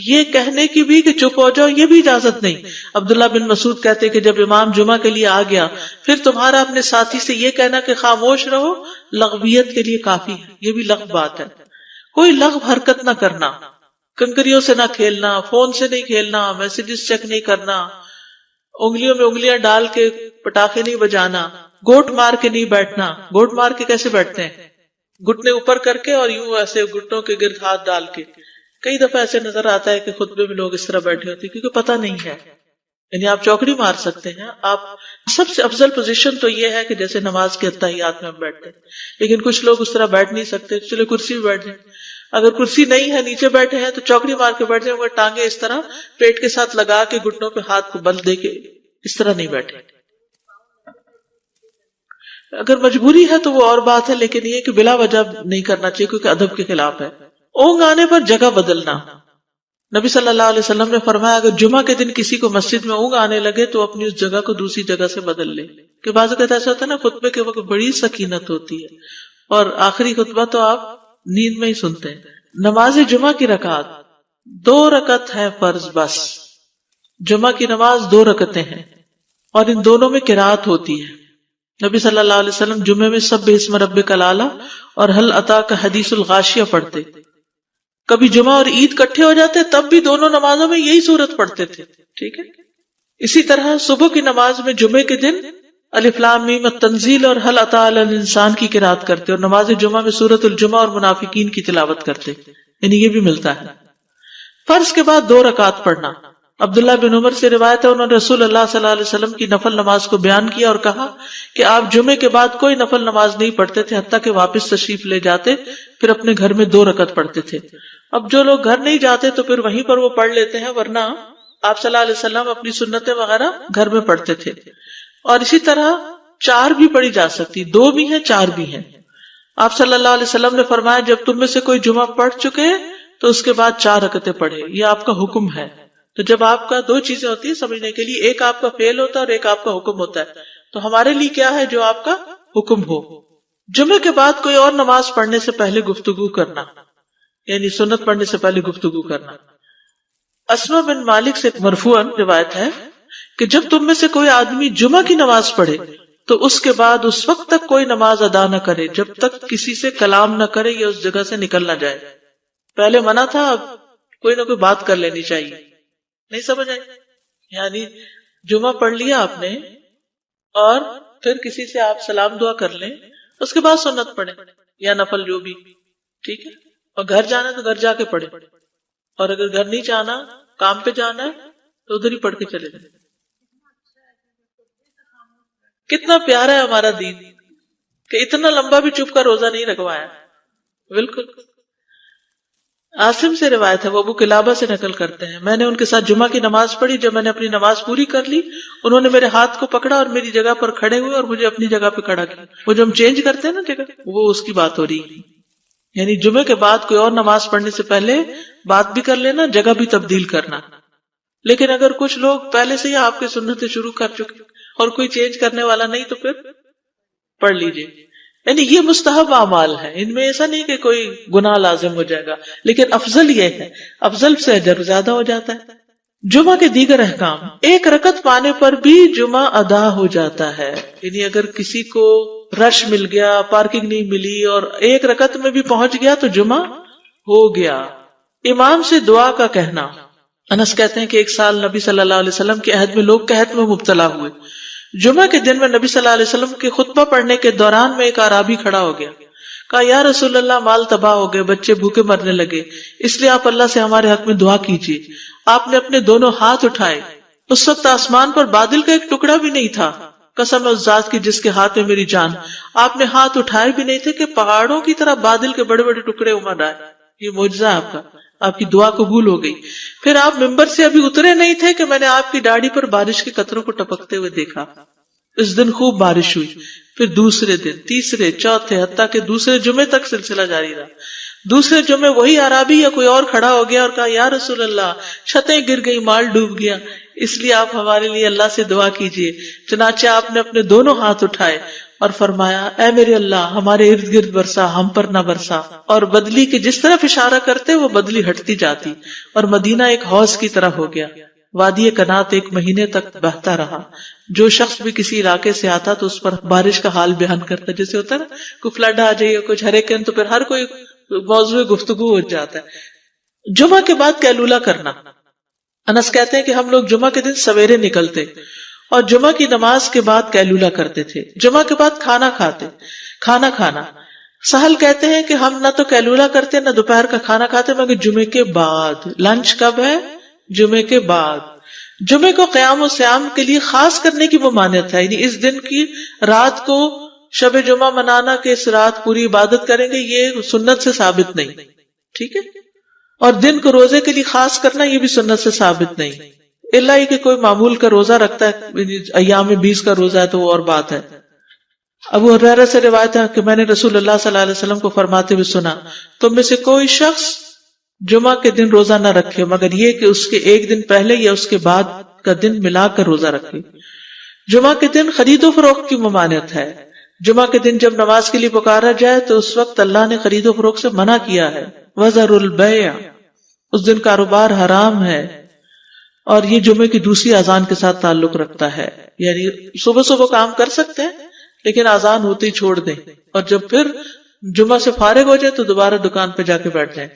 یہ کہنے کی بھی کہ چپ ہو جاؤ یہ بھی اجازت نہیں. عبداللہ بن مسعود کہتے کہ جب امام جمعہ کے لیے آ گیا پھر تمہارا اپنے ساتھی سے یہ کہنا کہ خاموش رہو لغویت کے لیے کافی ہے, یہ بھی لغو بات ہے. کوئی لغو حرکت نہ کرنا, کنکریوں سے نہ کھیلنا, فون سے نہیں کھیلنا, میسجز چیک نہیں کرنا, انگلیوں میں انگلیاں ڈال کے پٹاخے نہیں بجانا, گوٹ مار کے نہیں بیٹھنا. گوٹ مار کے کیسے بیٹھتے ہیں؟ گھٹنے اوپر کر کے اور یوں ایسے گھٹنوں کے گرد ہاتھ ڈال کے. کئی دفعہ ایسے نظر آتا ہے کہ خطبے میں لوگ اس طرح بیٹھے ہوتے ہیں کیونکہ پتہ نہیں ہے, یعنی آپ چوکڑی مار سکتے ہیں. آپ سب سے افضل پوزیشن تو یہ ہے کہ جیسے نماز کے اتحیات میں ہم بیٹھتے ہیں, لیکن کچھ لوگ اس طرح بیٹھ نہیں سکتے, چلے کرسی میں بیٹھ جائیں. اگر کرسی نہیں ہے نیچے بیٹھے ہیں تو چوکڑی مار کے بیٹھ جائیں, مگر ٹانگیں اس طرح پیٹ کے ساتھ لگا کے گھٹنوں پہ ہاتھ کو بل دے کے اس طرح نہیں بیٹھے. اگر مجبوری ہے تو وہ اور بات ہے, لیکن یہ کہ بلا وجہ نہیں کرنا چاہیے کیونکہ ادب کے خلاف ہے. اونگ آنے پر جگہ بدلنا, نبی صلی اللہ علیہ وسلم نے فرمایا اگر جمعہ کے دن کسی کو مسجد میں اونگ آنے لگے تو اپنی اس جگہ کو دوسری جگہ سے بدل لے. کہ بعض اوقات ایسا ہوتا ہے نا خطبے کے وقت بڑی سکینت ہوتی ہے اور آخری خطبہ تو آپ نیند میں ہی سنتے ہیں. نماز جمعہ کی رکعت 2 رکعت ہے فرض بس. جمعہ کی نماز 2 رکعتیں ہیں اور ان دونوں میں قرات ہوتی ہے. نبی صلی اللہ علیہ وسلم جمعے میں سبح اسم ربک الاعلی اور هل اتاک حدیث الغاشیہ پڑھتے. کبھی جمعہ اور عید کٹھے ہو جاتے تب بھی دونوں نمازوں میں یہی سورت پڑھتے تھے. ٹھیک ہے. اسی طرح صبح کی نماز میں جمعے کے دن الف لام میم التنزیل اور هل اتى علی الانسان کی قرات کرتے اور نماز جمعہ میں سورۃ الجمعہ اور منافقین کی تلاوت کرتے. یعنی یہ بھی ملتا ہے. فرض کے بعد 2 رکعت پڑھنا. عبداللہ بن عمر سے روایت ہے انہوں نے رسول اللہ صلی اللہ علیہ وسلم کی نفل نماز کو بیان کیا اور کہا کہ آپ جمعے کے بعد کوئی نفل نماز نہیں پڑھتے تھے حتیٰ کہ واپس تشریف لے جاتے پھر اپنے گھر میں 2 رکعت پڑھتے تھے. اب جو لوگ گھر نہیں جاتے تو پھر وہیں پر وہ پڑھ لیتے ہیں, ورنہ آپ صلی اللہ علیہ وسلم اپنی سنتیں وغیرہ گھر میں پڑھتے تھے. اور اسی طرح 4 بھی پڑھی جا سکتی, 2 بھی ہیں 4 بھی ہیں. آپ صلی اللہ علیہ وسلم نے فرمایا جب تم میں سے کوئی جمعہ پڑھ چکے تو اس کے بعد 4 رکعتیں پڑھے. یہ آپ کا حکم ہے. تو جب آپ کا 2 چیزیں ہوتی ہیں سمجھنے کے لیے, ایک آپ کا فعل ہوتا ہے اور ایک آپ کا حکم ہوتا ہے. تو ہمارے لیے کیا ہے جو آپ کا حکم ہو. جمعے کے بعد کوئی اور نماز پڑھنے سے پہلے گفتگو کرنا, یعنی سنت پڑھنے سے پہلے گفتگو کرنا. اسما بن مالک سے مرفوعاً روایت ہے کہ جب تم میں سے کوئی آدمی جمعہ کی نماز پڑھے تو اس کے بعد اس وقت تک کوئی نماز ادا نہ کرے جب تک کسی سے کلام نہ کرے یا اس جگہ سے نکل نہ جائے. پہلے منع تھا, اب کوئی نہ کوئی بات کر لینی چاہیے. نہیں سمجھ آئی؟ یعنی جمعہ پڑھ لیا آپ نے اور پھر کسی سے آپ سلام دعا کر لیں, اس کے بعد سنت پڑھیں یا نفل جو بھی. ٹھیک ہے. اور گھر جانا ہے تو گھر جا کے پڑھیں, اور اگر گھر نہیں جانا کام پہ جانا ہے تو ادھر ہی پڑھ کے چلے جائیں. کتنا پیارا ہے ہمارا دین کہ اتنا لمبا بھی چپ کا روزہ نہیں رکھوایا. بالکل. عاصم سے روایت ہے, وہ ابو قلابہ سے نقل کرتے ہیں, میں نے ان کے ساتھ جمعہ کی نماز پڑھی. جب میں نے اپنی نماز پوری کر لی انہوں نے میرے ہاتھ کو پکڑا اور میری جگہ پر کھڑے ہوئے اور مجھے اپنی جگہ پہ کھڑا کیا. وہ جو ہم چینج کرتے ہیں نا جگہ, وہ اس کی بات ہو رہی ہے. یعنی جمعے کے بعد کوئی اور نماز پڑھنے سے پہلے بات بھی کر لینا, جگہ بھی تبدیل کرنا. لیکن اگر کچھ لوگ پہلے سے ہی آپ کی سنتیں شروع کر چکے اور کوئی چینج کرنے والا نہیں تو پھر پڑھ لیجئے. یعنی یہ مستحب اعمال ہے, ان میں ایسا نہیں کہ کوئی گناہ لازم ہو جائے گا, لیکن افضل یہ ہے, افضل سے اجر زیادہ ہو جاتا ہے. جمعہ کے دیگر احکام. 1 رکعت پانے پر بھی جمعہ ادا ہو جاتا ہے. یعنی اگر کسی کو رش مل گیا, پارکنگ نہیں ملی اور 1 رکعت میں بھی پہنچ گیا تو جمعہ ہو گیا. امام سے دعا کا کہنا. انس کہتے ہیں کہ ایک سال نبی صلی اللہ علیہ وسلم کے عہد میں لوگ قحط میں مبتلا ہوئے. جمعہ کے دن میں نبی صلی اللہ علیہ وسلم کے خطبہ پڑھنے کے دوران میں ایک اعرابی کھڑا ہو گیا. کہا یا رسول اللہ, مال تباہ ہو گئے, بچے بھوکے مرنے لگے, اس لیے آپ اللہ سے ہمارے حق میں دعا کیجیے. آپ نے اپنے دونوں ہاتھ اٹھائے. اس وقت آسمان پر بادل کا ایک ٹکڑا بھی نہیں تھا. قسم اس ذات کی جس کے ہاتھ میں میری جان, آپ نے ہاتھ اٹھائے بھی نہیں تھے کہ پہاڑوں کی طرح بادل کے بڑے بڑے ٹکڑے امڑ آئے. یہ معجزہ آپ کا, آپ کی دعا قبول ہو گئی. پھر آپ ممبر سے ابھی اترے نہیں تھے کہ میں نے آپ کی داڑھی پر بارش کے قطروں کو ٹپکتے ہوئے دیکھا. اس دن خوب بارش ہوئی. پھر دوسرے دن, تیسرے, چوتھے, حتیٰ کہ دوسرے جمعے تک سلسلہ جاری رہا. دوسرے جمعے وہی عرابی یا کوئی اور کھڑا ہو گیا اور کہا یا رسول اللہ, چھتیں گر گئی, مال ڈوب گیا, اس لیے آپ ہمارے لیے اللہ سے دعا کیجیے. چنانچہ آپ نے اپنے دونوں ہاتھ اٹھائے اور فرمایا اے میرے اللہ, ہمارے ارد گرد برسا, ہم پر نہ برسا. اور بدلی کے جس طرف اشارہ کرتے وہ بدلی ہٹتی جاتی اور مدینہ ایک حوض کی طرح ہو گیا. وادی کنات 1 مہینے تک بہتا رہا. جو شخص بھی کسی علاقے سے آتا تو اس پر بارش کا حال بیان کرتا, جیسے ہوتا ہے نا کوئی فلڈ آ جائے, کچھ ہریکین, تو پھر ہر کوئی موضوع گفتگو ہو جاتا ہے. جمعہ کے بعد قیلولہ کرنا. انس کہتے ہیں کہ ہم لوگ جمعہ کے دن سویرے نکلتے اور جمعہ کی نماز کے بعد قیلولہ کرتے تھے. جمعہ کے بعد کھانا کھانا. سہل کہتے ہیں کہ ہم نہ تو قیلولہ کرتے نہ دوپہر کا کھانا کھاتے مگر جمعے کے بعد. لنچ کب ہے؟ جمعے کے بعد. جمعے کو قیام و صیام کے لیے خاص کرنے کی ممانعت ہے. یعنی اس دن کی رات کو شب جمعہ منانا کہ اس رات پوری عبادت کریں گے, یہ سنت سے ثابت نہیں. ٹھیک ہے. اور دن کو روزے کے لیے خاص کرنا یہ بھی سنت سے ثابت نہیں. اللہ ہی کہ کوئی معمول کا روزہ رکھتا ہے, ایام 20 کا روزہ ہے تو وہ اور بات ہے. ابو ہریرہ سے روایت ہے کہ میں نے رسول اللہ صلی اللہ علیہ وسلم کو فرماتے ہوئے سنا, تم میں سے کوئی شخص جمعہ کے دن روزہ نہ رکھے مگر یہ کہ اس کے ایک دن پہلے یا اس کے بعد کا دن ملا کر روزہ رکھے۔ جمعہ کے دن خرید و فروخت کی ممانعت ہے۔ جمعہ کے دن جب نماز کے لیے پکارا جائے تو اس وقت اللہ نے خرید و فروخت سے منع کیا ہے۔ وَذَرُوا الْبَيْعَ، اس دن کاروبار حرام ہے۔ اور یہ جمعے کی دوسری اذان کے ساتھ تعلق رکھتا ہے، یعنی صبح صبح کام کر سکتے ہیں لیکن اذان ہوتے ہی چھوڑ دیں، اور جب پھر جمعہ سے فارغ ہو جائے تو دوبارہ دکان پہ جا کے بیٹھ جائیں۔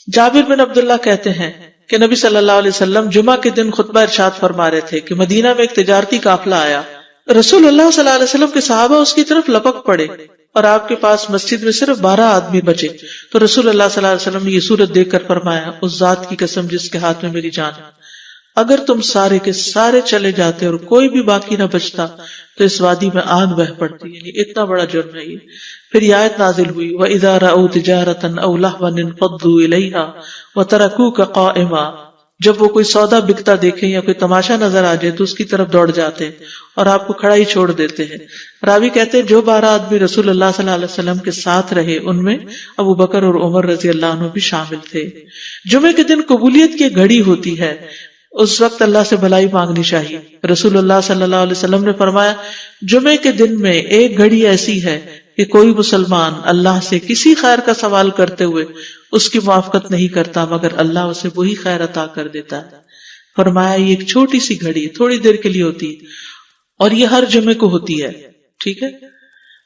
جابر بن عبداللہ کہتے ہیں کہ نبی صلی اللہ علیہ وسلم جمعہ کے دن خطبہ ارشاد فرما رہے تھے کہ مدینہ میں ایک تجارتی قافلہ آیا، رسول اللہ صلی اللہ علیہ وسلم کے صحابہ اس کی طرف لپک پڑے اور آپ کے پاس مسجد میں صرف 12 آدمی بچے، تو رسول اللہ صلی اللہ علیہ وسلم نے یہ صورت دیکھ کر فرمایا، اس ذات کی قسم جس کے ہاتھ میں میری جان ہے، اگر تم سارے کے سارے چلے جاتے اور کوئی بھی باقی نہ بچتا تو اس وادی میں آگ بہہ پڑتی، یعنی اتنا بڑا جرم ہے یہ۔ پھر یہ آیت نازل ہوئی، وَإِذَا رَأَوْا تِجَارَةً أَوْ لَهْوًا انفضوا إِلَيْهَا وَتَرَكُوكَ قَائِمًا، جب وہ کوئی سودا بکتا دیکھیں یا کوئی تماشا نظر آ جائے تو اس کی طرف دوڑ جاتے ہیں اور آپ کو کھڑا ہی چھوڑ دیتے ہیں۔ راوی کہتے ہیں جو 12 آدمی رسول اللہ صلی اللہ علیہ وسلم کے ساتھ رہے ان میں ابو بکر اور عمر رضی اللہ عنہ بھی شامل تھے۔ جمعے کے دن قبولیت کی گھڑی ہوتی ہے، اس وقت اللہ سے بھلائی مانگنی چاہیے۔ رسول اللہ صلی اللہ علیہ وسلم نے فرمایا، جمعے کے دن میں ایک گھڑی ایسی ہے کہ کوئی مسلمان اللہ سے کسی خیر کا سوال کرتے ہوئے اس کی موافقت نہیں کرتا مگر اللہ اسے وہی خیر عطا کر دیتا ہے۔ فرمایا یہ ایک چھوٹی سی گھڑی تھوڑی دیر کے لیے ہوتی ہے اور یہ ہر جمعے کو ہوتی ہے، ٹھیک ہے؟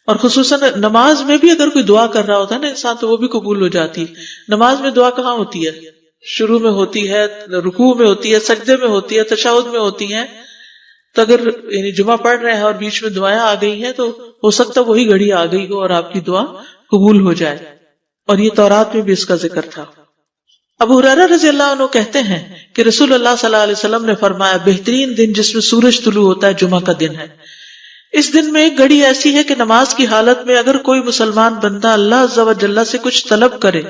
اور خصوصاً نماز میں بھی اگر کوئی دعا کر رہا ہوتا ہے نا انسان تو وہ بھی قبول ہو جاتی ہے۔ نماز میں دعا کہاں ہوتی ہے؟ شروع میں ہوتی ہے، رکوع میں ہوتی ہے، سجدے میں ہوتی ہے، تشہد میں ہوتی ہے۔ تو اگر یعنی جمعہ پڑھ رہے ہیں اور بیچ میں دعائیں آ گئی ہیں تو ہو سکتا وہی گھڑی آ گئی ہو اور آپ کی دعا قبول ہو جائے، اور یہ تورات میں بھی اس کا ذکر تھا۔ ابو ہریرہ رضی اللہ عنہ کہتے ہیں کہ رسول اللہ صلی اللہ علیہ وسلم نے فرمایا، بہترین دن جس میں سورج طلوع ہوتا ہے جمعہ کا دن ہے۔ اس دن میں ایک گھڑی ایسی ہے کہ نماز کی حالت میں اگر کوئی مسلمان بندہ اللہ عز و جل سے کچھ طلب کرے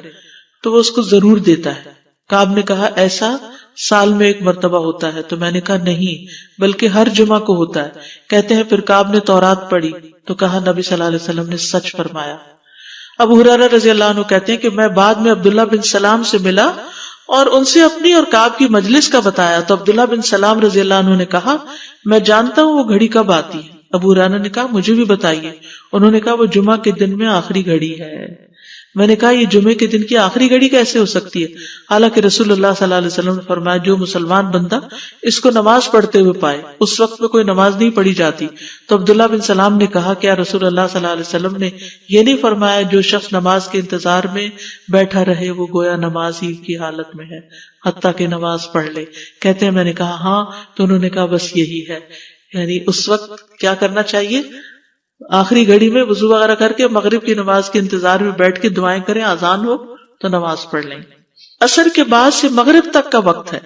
تو وہ اس کو ضرور دیتا ہے۔ کعب نے کہا ایسا سال میں ایک مرتبہ ہوتا ہے؟ تو میں نے کہا نہیں بلکہ ہر جمعہ کو ہوتا ہے۔ کہتے ہیں پھر کعب نے تورات پڑھی تو کہا نبی صلی اللہ علیہ وسلم نے سچ فرمایا۔ ابو ہریرہ رضی اللہ عنہ کہتے ہیں کہ میں بعد میں عبداللہ بن سلام سے ملا اور ان سے اپنی اور کعب کی مجلس کا بتایا تو عبداللہ بن سلام رضی اللہ عنہ نے کہا میں جانتا ہوں وہ گھڑی کب آتی ہے۔ ابو ہریرہ نے کہا مجھے بھی بتائیے۔ انہوں نے کہا وہ جمعہ کے دن میں آخری گھڑی ہے۔ میں نے کہا یہ جمعے کے دن کی آخری گھڑی کیسے ہو سکتی ہے؟ حالانکہ رسول اللہ صلی اللہ علیہ وسلم نے فرمایا جو مسلمان بندہ اس کو نماز پڑھتے ہوئے پائے، اس وقت میں کوئی نماز نہیں پڑھی جاتی۔ تو عبداللہ بن سلام نے کہا کیا رسول اللہ صلی اللہ علیہ وسلم نے یہ نہیں فرمایا جو شخص نماز کے انتظار میں بیٹھا رہے وہ گویا نماز ہی کی حالت میں ہے حتیٰ کہ نماز پڑھ لے؟ کہتے ہیں میں نے کہا ہاں، تو انہوں نے کہا بس یہی ہے، یعنی اس وقت کیا کرنا چاہیے؟ آخری گھڑی میں وضو وغیرہ کر کے مغرب کی نماز کے انتظار میں بیٹھ کے دعائیں کریں، اذان ہو تو نماز پڑھ لیں۔ عصر کے بعد سے مغرب تک کا وقت ہے۔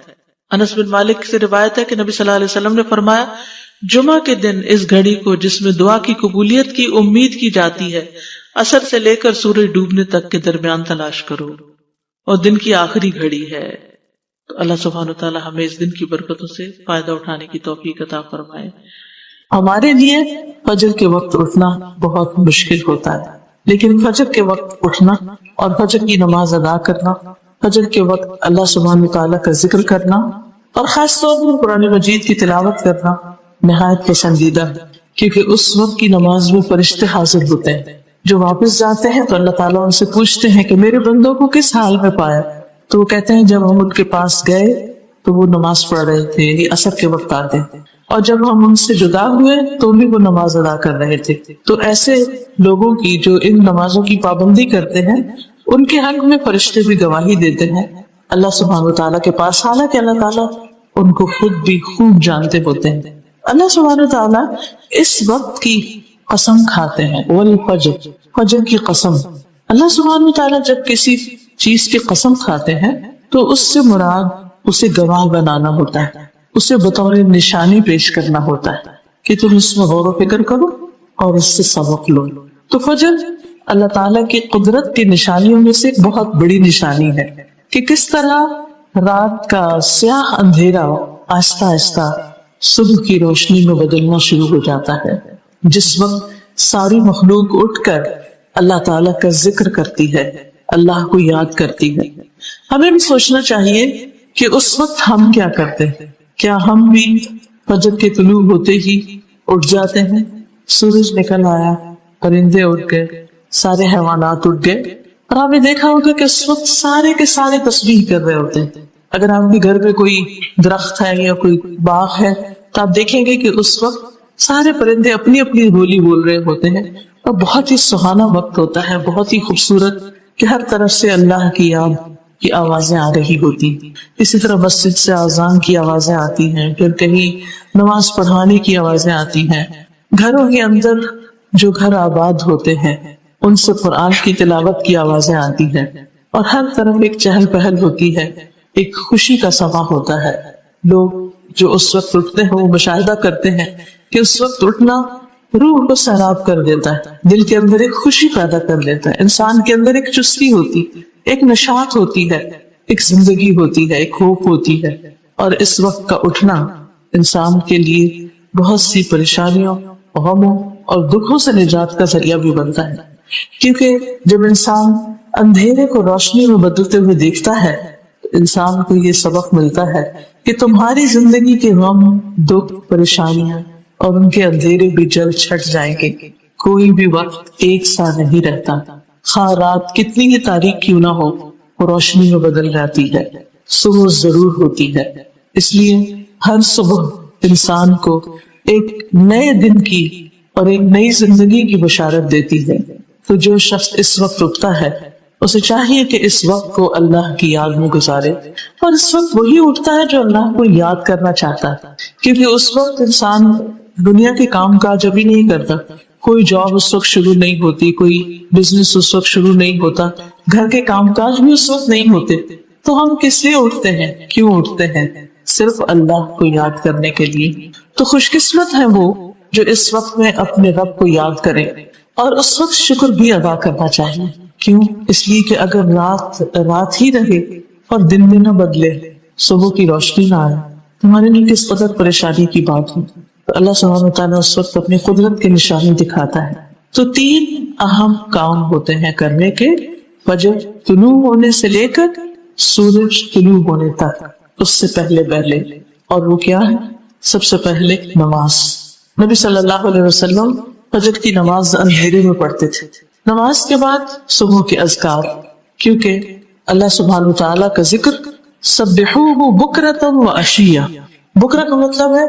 انس بن مالک سے روایت ہے کہ نبی صلی اللہ علیہ وسلم نے فرمایا جمعہ کے دن اس گھڑی کو جس میں دعا کی قبولیت کی امید کی جاتی ہے عصر سے لے کر سورج ڈوبنے تک کے درمیان تلاش کرو، اور دن کی آخری گھڑی ہے۔ تو اللہ سبحانہ وتعالی ہمیں اس دن کی برکتوں سے فائدہ اٹھانے کی توفیق عطا فرمائے۔ ہمارے لیے فجر کے وقت اٹھنا بہت مشکل ہوتا ہے، لیکن فجر کے وقت اٹھنا اور فجر کی نماز ادا کرنا، فجر کے وقت اللہ سبحانہ وتعالیٰ کا ذکر کرنا اور خاص طور پر قرآن مجید کی تلاوت کرنا نہایت پسندیدہ ہے، کیونکہ اس وقت کی نماز میں فرشتے حاضر ہوتے ہیں۔ جو واپس جاتے ہیں تو اللہ تعالیٰ ان سے پوچھتے ہیں کہ میرے بندوں کو کس حال میں پایا؟ تو وہ کہتے ہیں جب ہم ان کے پاس گئے تو وہ نماز پڑھ رہے تھے، یعنی عصر کے وقت آتے، اور جب ہم ان سے جدا ہوئے تو بھی وہ نماز ادا کر رہے تھے۔ تو ایسے لوگوں کی جو ان نمازوں کی پابندی کرتے ہیں ان کے حق میں فرشتے بھی گواہی دیتے ہیں اللہ سبحانہ وتعالیٰ کے پاس، حالانکہ اللہ تعالیٰ ان کو خود بھی خوب جانتے ہوتے ہیں۔ اللہ سبحانہ وتعالیٰ اس وقت کی قسم کھاتے ہیں، والفجر، فجر کی قسم۔ اللہ سبحانہ وتعالیٰ جب کسی چیز کی قسم کھاتے ہیں تو اس سے مراد اسے گواہ بنانا ہوتا ہے، اسے بطور نشانی پیش کرنا ہوتا ہے کہ تم اس میں غور و فکر کرو اور اس سے سبق لو۔ تو فجر اللہ تعالیٰ کی قدرت کی نشانیوں میں سے ایک بہت بڑی نشانی ہے کہ کس طرح رات کا سیاہ اندھیرا آہستہ آہستہ صبح کی روشنی میں بدلنا شروع ہو جاتا ہے، جس وقت ساری مخلوق اٹھ کر اللہ تعالیٰ کا ذکر کرتی ہے، اللہ کو یاد کرتی ہے۔ ہمیں بھی سوچنا چاہیے کہ اس وقت ہم کیا کرتے ہیں۔ کیا ہم بھی فجر کے طلوع ہوتے ہی اٹھ جاتے ہیں؟ سورج نکل آیا، پرندے اٹھ گئے، سارے حیوانات اٹھ گئے، اور آپ نے دیکھا ہوگا کہ اس وقت سارے کے سارے تسبیح کر رہے ہوتے ہیں۔ اگر آپ کے گھر میں کوئی درخت ہے یا کوئی باغ ہے تو آپ دیکھیں گے کہ اس وقت سارے پرندے اپنی اپنی بولی بول رہے ہوتے ہیں، اور بہت ہی سہانا وقت ہوتا ہے، بہت ہی خوبصورت، کہ ہر طرف سے اللہ کی یاد کی آوازیں آ رہی ہوتی۔ اسی طرح مسجد سے اذان کی آوازیں آتی ہیں، پھر کہیں نماز پڑھانے کی آوازیں آتی ہیں، گھروں کے اندر جو گھر آباد ہوتے ہیں ان سے قرآن کی تلاوت کی آوازیں آتی ہیں، اور ہر طرف ایک چہل پہل ہوتی ہے، ایک خوشی کا سما ہوتا ہے۔ لوگ جو اس وقت اٹھتے ہیں وہ مشاہدہ کرتے ہیں کہ اس وقت اٹھنا روح کو سیراب کر دیتا ہے، دل کے اندر ایک خوشی پیدا کر دیتا ہے، انسان کے اندر ایک چستی ہوتی، ایک نشاط ہوتی ہے، ایک زندگی ہوتی ہے، ایک ہوپ ہوتی ہے۔ اور اس وقت کا اٹھنا انسان کے لیے بہت سی پریشانیوں، غموں اور دکھوں سے نجات کا ذریعہ بھی بنتا ہے، کیونکہ جب انسان اندھیرے کو روشنی میں بدلتے ہوئے دیکھتا ہے تو انسان کو یہ سبق ملتا ہے کہ تمہاری زندگی کے غم، دکھ، پریشانیاں اور ان کے اندھیرے بھی جلد چھٹ جائیں گے۔ کوئی بھی وقت ایک سا نہیں رہتا، خواہ رات کتنی ہی تاریک کیوں نہ ہو وہ روشنی میں بدل جاتی ہے، صبح ضرور ہوتی ہے۔ اس لیے ہر صبح انسان کو ایک نئے دن کی اور ایک نئی زندگی کی بشارت دیتی ہے۔ تو جو شخص اس وقت اٹھتا ہے اسے چاہیے کہ اس وقت کو اللہ کی یاد میں گزارے، اور اس وقت وہی اٹھتا ہے جو اللہ کو یاد کرنا چاہتا ہے، کیونکہ اس وقت انسان دنیا کے کام کاج ابھی نہیں کرتا، کوئی جاب اس وقت شروع نہیں ہوتی، کوئی بزنس اس وقت شروع نہیں ہوتا، گھر کے کام کاج بھی اس وقت نہیں ہوتے، تو ہم کس لیے اٹھتے ہیں؟ کیوں اٹھتے ہیں؟ صرف اللہ کو یاد کرنے کے لیے۔ تو خوش قسمت ہے وہ جو اس وقت میں اپنے رب کو یاد کرے، اور اس وقت شکر بھی ادا کرنا چاہیے۔ کیوں؟ اس لیے کہ اگر رات ہی رہے اور دن میں نہ بدلے، صبح کی روشنی نہ آئے، تمہارے لیے کس قدر پریشانی کی بات ہو۔ تو اللہ سبحانہ وتعالیٰ اس وقت اپنی قدرت کے نشانی دکھاتا ہے۔ تو 3 اہم کام ہوتے ہیں کرنے کے، فجر طلوع ہونے سے لے کر سورج طلوع ہونے تک، اس سے پہلے، اور وہ کیا ہے؟ سب سے پہلے نماز۔ نبی صلی اللہ علیہ وسلم فجر کی نماز اندھیرے میں پڑھتے تھے، نماز کے بعد صبح کے اذکار، کیونکہ اللہ سبحانہ وتعالیٰ کا ذکر سبحوہ بکرۃ و عشیہ، بکرہ کا مطلب ہے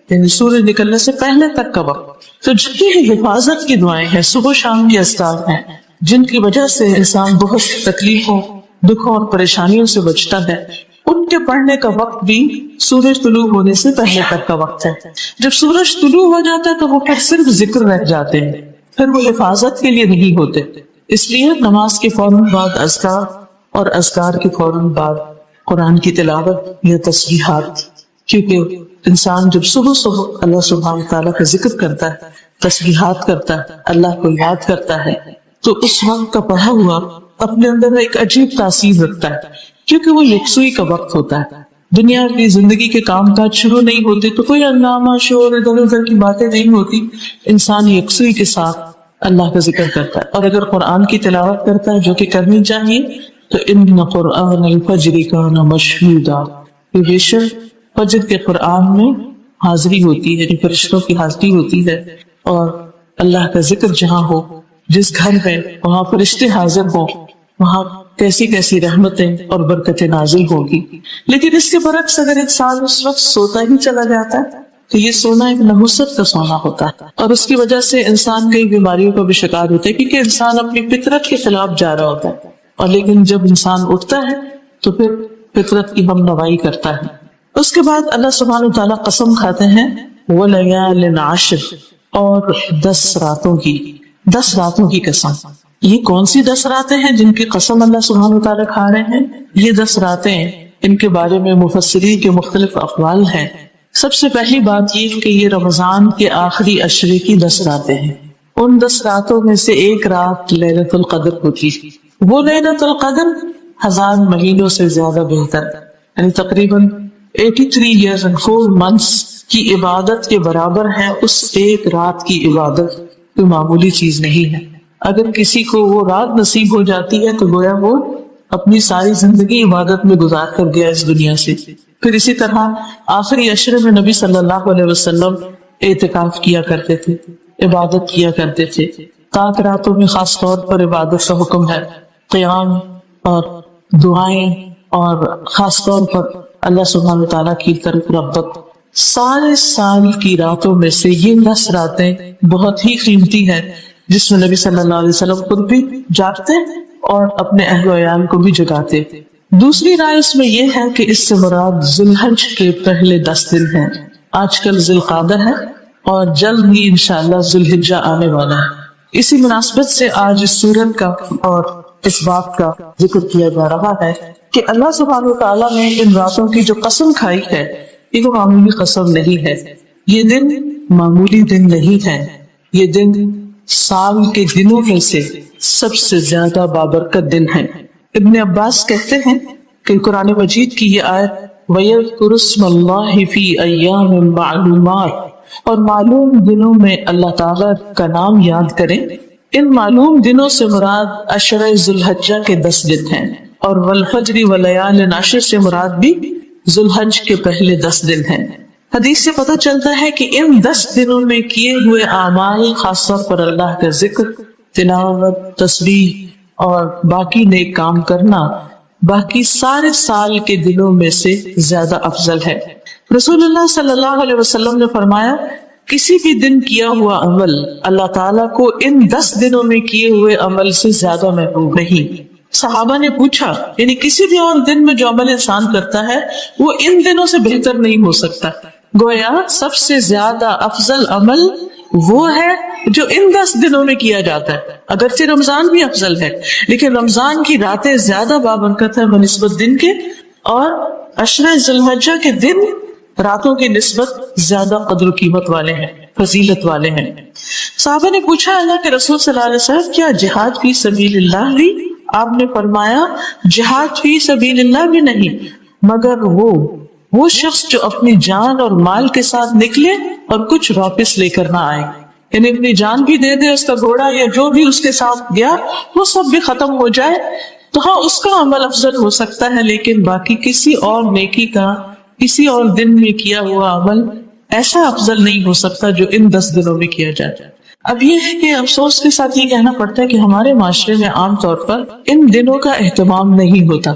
یعنی سورج نکلنے سے پہلے تک کا وقت۔ تو جتنی ہی حفاظت کی دعائیں ہیں، صبح شام کے اذکار ہیں، جن کی وجہ سے انسان بہت تکلیفوں، دکھوں اور پریشانیوں سے بچتا ہے، ان کے پڑھنے کا وقت بھی سورج طلوع ہونے سے پہلے تک کا وقت ہے۔ جب سورج طلوع ہو جاتا ہے تو وہ پھر صرف ذکر رہ جاتے ہیں، پھر وہ حفاظت کے لیے نہیں ہوتے۔ اس لیے نماز کے فوراً بعد اذکار، اور اذکار کے فوراً بعد قرآن کی تلاوت یا تسبیحات، کیونکہ انسان جب صبح اللہ سبحانہ تعالیٰ کا ذکر کرتا ہے، تسبیحات کرتا ہے، اللہ کو یاد کرتا ہے، تو اس وقت کا پڑھا ہوا اپنے اندر ایک عجیب تاثیر رکھتا ہے، کیونکہ وہ یکسوئی کا وقت ہوتا ہے۔ دنیا کی زندگی کے کام کاج شروع نہیں ہوتے تو کوئی ہنگامہ، شور، ادھر ادھر کی باتیں نہیں ہوتی، انسان یکسوئی کے ساتھ اللہ کا ذکر کرتا ہے۔ اور اگر قرآن کی تلاوت کرتا ہے، جو کہ کرنی چاہیے، تو ان قرآن الفجر کان مشہودا، بے شک فجر کے قرآن میں حاضری ہوتی ہے، فرشتوں کی حاضری ہوتی ہے، اور اللہ کا ذکر جہاں ہو، جس گھر میں وہاں فرشتے حاضر ہوں، وہاں کیسی کیسی رحمتیں اور برکتیں نازل ہوگی۔ لیکن اس کے برعکس اگر انسان اس وقت سوتا ہی چلا جاتا ہے تو یہ سونا ایک نحوست کا سونا ہوتا ہے، اور اس کی وجہ سے انسان کئی بیماریوں کا بھی شکار ہوتا ہے، کیونکہ انسان اپنی فطرت کے خلاف جا رہا ہوتا ہے۔ اور لیکن جب انسان اٹھتا ہے تو پھر فطرت کی ہم نوائی کرتا ہے۔ اس کے بعد اللہ سبحانہ وتعالیٰ قسم کھاتے ہیں وَلَيَالٍ عَشْرٍ، اور 10 راتوں کی قسم۔ یہ کون سی 10 راتیں ہیں جن کی قسم اللہ سبحانہ وتعالیٰ کھا رہے ہیں؟ یہ 10 راتیں، ان کے بارے میں مفسرین کے مختلف اقوال ہیں۔ سب سے پہلی بات یہ کہ یہ رمضان کے آخری عشرے کی 10 راتیں ہیں۔ ان 10 راتوں میں سے ایک رات لیلۃ القدر ہوتی، وہ لیلۃ القدر 1000 مہینوں سے زیادہ بہتر، یعنی تقریباً 83 years and 4 months کی عبادت کے برابر ہے۔ اس ایک رات کی عبادت کوئی معمولی چیز نہیں ہے۔ اگر کسی کو وہ رات نصیب ہو جاتی ہے تو گویا وہ اپنی ساری زندگی عبادت میں گزار کر گیا اس دنیا سے۔ پھر اسی طرح آخری عشرے میں نبی صلی اللہ علیہ وسلم اعتکاف کیا کرتے تھے، عبادت کیا کرتے تھے۔ تاک راتوں میں خاص طور پر عبادت کا حکم ہے، قیام اور دعائیں، اور خاص طور پر اللہ سبحانہ وتعالیٰ کی طرف رغبت۔ سارے سال کی راتوں میں سے یہ 10 راتیں بہت ہی قیمتی ہیں، جس میں نبی صلی اللہ علیہ وسلم خود بھی جاگتے اور اپنے اہل و عیال کو بھی جگاتے۔ دوسری رائے اس میں یہ ہے کہ اس سے مراد ذی الحج کے پہلے 10 دن ہیں۔ آج کل ذی القعدہ ہے اور جلد ہی انشاءاللہ ذی الحجہ آنے والا ہے۔ اسی مناسبت سے آج اس سورت کا اور اس بات کا ذکر کیا جا رہا ہے کہ اللہ سبحانہ وتعالیٰ نے ان راتوں کی جو قسم کھائی ہے یہ کوئی معمولی قسم نہیں ہے۔ یہ دن معمولی دن نہیں ہے، یہ دن سال کے دنوں میں سے سب سے زیادہ بابرکت دن ہے۔ ابن عباس کہتے ہیں کہ قرآن مجید کی یہ آیت وَيَذْكُرُ اسْمَ اللَّهِ فِي أَيَّامٍ مَعْلُومَاتٍ، اور معلوم دنوں میں اللہ تعالیٰ کا نام یاد کریں، ان معلوم دنوں سے مراد عشرہ ذی الحجہ کے 10 دن ہیں، اور والفجر ولیال عشر سے مراد بھی ذی الحج کے پہلے 10 دن ہیں۔ حدیث سے پتہ چلتا ہے کہ ان 10 دنوں میں کیے ہوئے اعمال، خاص طور پر اللہ کا ذکر، تلاوت، تسبیح اور باقی نیک کام کرنا، باقی سارے سال کے دنوں میں سے زیادہ افضل ہے۔ رسول اللہ صلی اللہ علیہ وسلم نے فرمایا کسی بھی دن کیا ہوا عمل اللہ تعالیٰ کو ان 10 دنوں میں کیے ہوئے عمل سے زیادہ محبوب نہیں۔ صحابہ نے پوچھا یعنی کسی بھی اور دن میں جو عمل انسان کرتا ہے وہ ان دنوں سے بہتر نہیں ہو سکتا؟ گویا سب سے زیادہ افضل عمل وہ ہے جو ان 10 دنوں میں کیا جاتا ہے۔ اگرچہ رمضان بھی افضل ہے لیکن رمضان کی راتیں زیادہ بابرکت ہیں بنسبت دن کے، اور عشرہ ذی الحجہ کے دن راتوں کی نسبت زیادہ قدر و قیمت والے ہیں، فضیلت والے ہیں۔ صحابہ نے پوچھا اللہ کے رسول صلی اللہ علیہ وسلم کیا جہاد فی سبیل اللہ بھی؟ آپ نے فرمایا جہاد فی سبیل اللہ بھی نہیں، مگر وہ شخص جو اپنی جان اور مال کے ساتھ نکلے اور کچھ واپس لے کر نہ آئے، یعنی اپنی جان بھی دے دے، اس کا گھوڑا یا جو بھی اس کے ساتھ گیا وہ سب بھی ختم ہو جائے، تو ہاں اس کا عمل افضل ہو سکتا ہے، لیکن باقی کسی اور نیکی کا کسی اور دن میں کیا ہوا عمل ایسا افضل نہیں ہو سکتا جو ان 10 دنوں میں کیا جائے۔ اب یہ ہے کہ افسوس کے ساتھ یہ کہنا پڑتا ہے کہ ہمارے معاشرے میں عام طور پر ان دنوں کا اہتمام نہیں ہوتا۔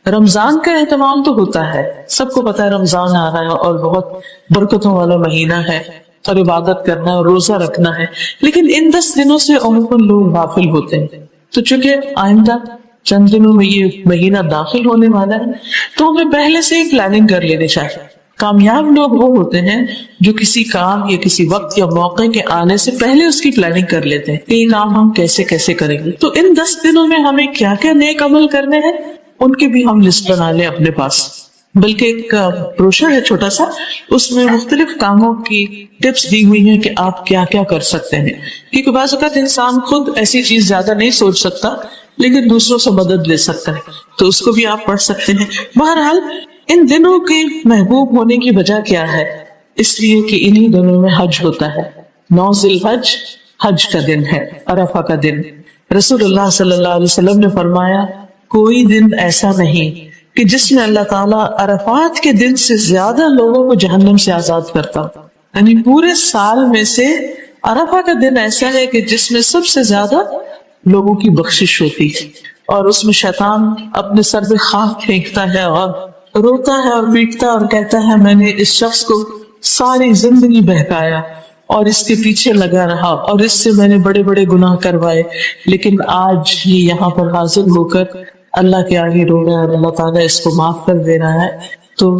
رمضان کا اہتمام تو ہوتا ہے، سب کو پتا ہے رمضان آ رہا ہے اور بہت برکتوں والا مہینہ ہے اور عبادت کرنا ہے اور روزہ رکھنا ہے، لیکن ان 10 دنوں سے عموماً لوگ غافل ہوتے ہیں۔ تو چونکہ آئندہ چند دنوں میں یہ مہینہ داخل ہونے والا ہے تو ہمیں پہلے سے ہی پلاننگ کر لینی چاہیے۔ کامیاب لوگ وہ ہوتے ہیں جو کسی کام یا کسی وقت یا موقع کے آنے سے پہلے اس کی پلاننگ کر لیتے ہیں کہ یہ کام ہم کیسے کیسے کریں گے۔ تو ان 10 دنوں میں ہمیں کیا کیا نیک عمل کرنے ہیں ان کی بھی ہم لسٹ بنا لیں اپنے پاس، بلکہ ایک بروشر ہے چھوٹا سا، اس میں مختلف کاموں کی ٹپس دی ہوئی ہیں کہ آپ کیا کیا کر سکتے ہیں، کیونکہ بعض اوقات انسان خود ایسی چیز زیادہ نہیں سوچ سکتا لیکن دوسروں سے مدد لے سکتا ہے، تو اس کو بھی آپ پڑھ سکتے ہیں۔ بہرحال ان دنوں کے محبوب ہونے کی وجہ کیا ہے؟ اس لیے کہ انہی دنوں میں حج ہوتا ہے۔ 9 ذی الحج حج کا دن ہے، عرفہ کا دن۔ رسول اللہ صلی اللہ علیہ وسلم نے فرمایا کوئی دن ایسا نہیں کہ جس میں اللہ تعالیٰ عرفات کے دن سے زیادہ لوگوں کو جہنم سے آزاد کرتا، یعنی پورے سال میں سے عرفہ کا دن ایسا ہے کہ جس میں سب سے زیادہ لوگوں کی بخشش ہوتی ہے، اور اس میں شیطان اپنے سر پہ خاک پھینکتا ہے اور روتا ہے اور پیٹتا اور کہتا ہے میں نے اس شخص کو ساری زندگی بہکایا اور اس کے پیچھے لگا رہا اور اس سے میں نے بڑے بڑے گناہ کروائے، لیکن آج یہ یہاں پر حاضر ہو کر اللہ کے آگے رو رہا ہے اور اللہ تعالیٰ اس کو معاف کر دے رہا ہے، تو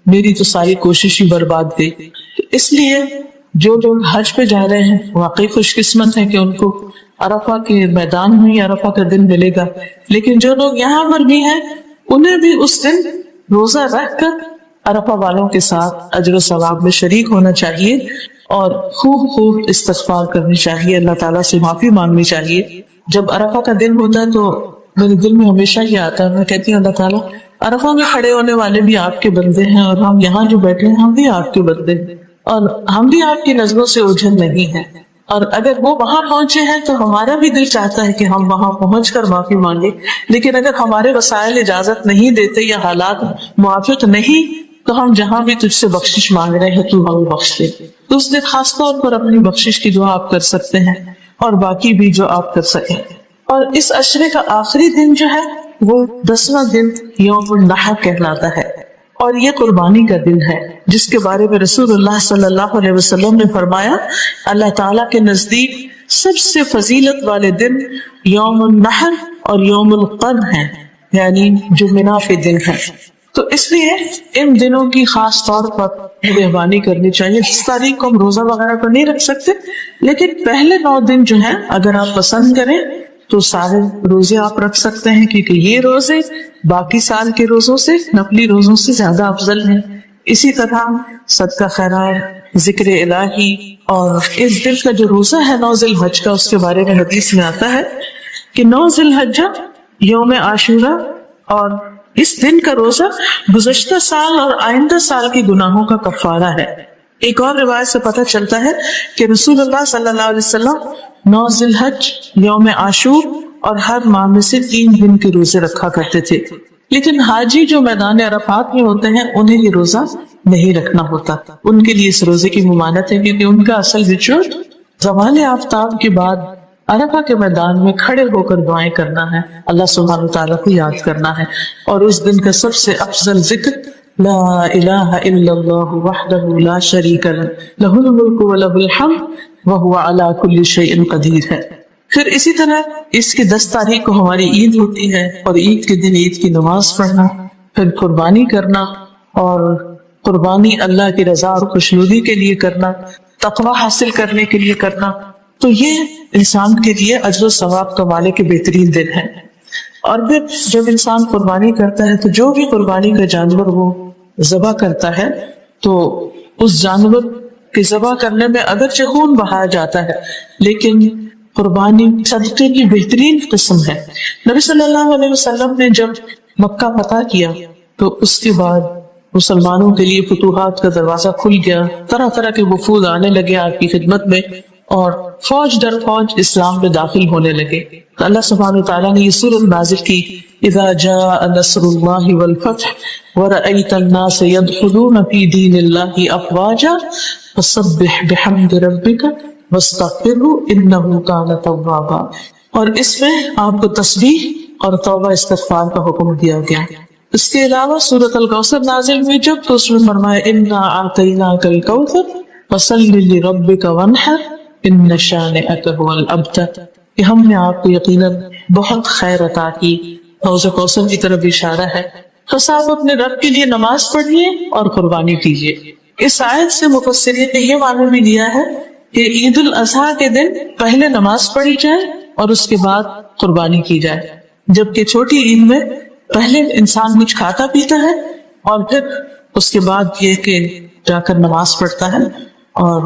میری تو ساری کوشش ہی برباد گئی۔ اس لیے جو لوگ حج پہ جا رہے ہیں واقعی خوش قسمت ہے کہ ان کو عرفہ کے میدان میں ہی عرفہ کا دن ملے گا، لیکن جو لوگ یہاں پر بھی ہیں انہیں بھی اس دن روزہ رکھ کر عرفہ والوں کے ساتھ اجر و ثواب میں شریک ہونا چاہیے اور خوب استغفار کرنی چاہیے، اللہ تعالیٰ سے معافی مانگنی چاہیے۔ جب عرفہ کا دن ہوتا ہے تو میرے دل میں ہمیشہ یہ آتا ہے، میں کہتی ہوں اللہ تعالیٰ عرفہ میں کھڑے ہونے والے بھی آپ کے بندے ہیں اور ہم یہاں جو بیٹھے ہیں ہم بھی آپ کے بندے ہیں اور ہم بھی آپ کی نظروں سے اوجھل نہیں ہیں، اور اگر وہ وہاں پہنچے ہیں تو ہمارا بھی دل چاہتا ہے کہ ہم وہاں پہنچ کر معافی مانگے، لیکن اگر ہمارے وسائل اجازت نہیں دیتے یا حالات موافق نہیں تو ہم جہاں بھی تجھ سے بخشش مانگ رہے ہیں تو ہمیں بخش دے. تو اس نے خاص طور پر اپنی بخشش کی دعا آپ کر سکتے ہیں اور باقی بھی جو آپ کر سکیں. اور اس عشرے کا آخری دن جو ہے وہ 10واں دن یوم النحر کہلاتا ہے، اور یہ قربانی کا دن ہے جس کے بارے میں رسول اللہ صلی اللہ علیہ وسلم نے فرمایا اللہ تعالیٰ کے نزدیک سب سے فضیلت والے دن یوم النحر اور یوم القر ہیں، یعنی جو منا کے دن ہے. تو اس لیے ان دنوں کی خاص طور پر مہربانی کرنی چاہیے. اس تاریخ کو ہم روزہ وغیرہ تو نہیں رکھ سکتے، لیکن پہلے 9 دن جو ہیں اگر آپ پسند کریں تو سارے روزے آپ رکھ سکتے ہیں، کیونکہ یہ روزے باقی سال کے روزوں سے، نفلی روزوں سے زیادہ افضل ہیں. اسی طرح صدقہ خیرات، ذکر الہی، اور اس دن کا جو روزہ ہے 9 ذی الحج کا، اس کے بارے میں حدیث میں آتا ہے کہ 9 ذی الحج یوم عاشورہ اور اس دن کا روزہ گزشتہ سال اور آئندہ سال کے گناہوں کا کفارہ ہے. ایک اور روایت سے پتہ چلتا ہے کہ رسول اللہ صلی اللہ علیہ وسلم 9 ذی الحج، یوم عاشور اور ہر ماہ میں سے 3 دن کے روزے رکھا کرتے تھے. لیکن حاجی جو میدان عرفات میں ہوتے ہیں انہیں یہ روزہ نہیں رکھنا ہوتا. ان کے لیے اس روزے کی ممانعت ہے، کیونکہ ان کا اصل ریچول زوال آفتاب کے بعد عرفہ کے میدان میں کھڑے ہو کر دعائیں کرنا ہے، اللہ سبحانہ وتعالیٰ کو یاد کرنا ہے. اور اس دن کا سب سے افضل ذکر لا الہ الا اللہ وحدہ لا شریک لہ لہ الملک ولہ الحمد وہو علی کل شیء قدیر ہے. پھر اسی طرح اس کی 10 تاریخ کو ہماری عید ہوتی ہے، اور عید کے دن عید کی نماز پڑھنا، پھر قربانی کرنا، اور قربانی اللہ کی رضا اور خوشنودی کے لیے کرنا، تقوی حاصل کرنے کے لیے کرنا. تو یہ انسان کے لیے اجر و ثواب کمانے کے بہترین دن ہیں. اور پھر جب انسان قربانی کرتا ہے تو جو بھی قربانی کا جانور وہ ذبح کرتا ہے تو اس جانور کے ذبح کرنے میں اگرچہ خون بہایا جاتا ہے، لیکن قربانی صدقے کی بہترین قسم ہے. نبی صلی اللہ علیہ وسلم نے جب مکہ فتح کیا تو اس کے بعد مسلمانوں کے لیے فتوحات کا دروازہ کھل گیا، طرح طرح کے وفود آنے لگے آپ کی خدمت میں، اور فوج در فوج اسلام میں داخل ہونے لگے. تو اللہ سبحانہ وتعالیٰ نے یہ سورۃ نازل کی اذا جاء نصر اللہ والفتح ورأیت الناس يدخلون فی دین اللہ افواجا فسبح بحمد ربک واستغفرہ انہ کان توابا. اور اس میں آپ کو تسبیح اور توبہ استغفار کا حکم دیا گیا. اس کے علاوہ سورۃ الکوثر نازل ہوئی جب تو اس میں فرمایا انا اعطیناک الکوثر فصل لربک وانحر ان شانئک هو الابتر، کہ ہم نے آپ کو یقیناً بہت خیر عطا کی. حوض کوثر کی طرف اشارہ ہے. بس آپ اپنے رب کے لیے نماز پڑھیے اور قربانی کیجیے. اس آیت سے مفسرین نے یہ معنی بھی دیا ہے کہ عید الاضحیٰ کے دن پہلے نماز پڑھی جائے اور اس کے بعد قربانی کی جائے، جبکہ چھوٹی عید میں پہلے انسان کچھ کھاتا پیتا ہے اور پھر اس کے بعد یہ کہ جا کر نماز پڑھتا ہے. اور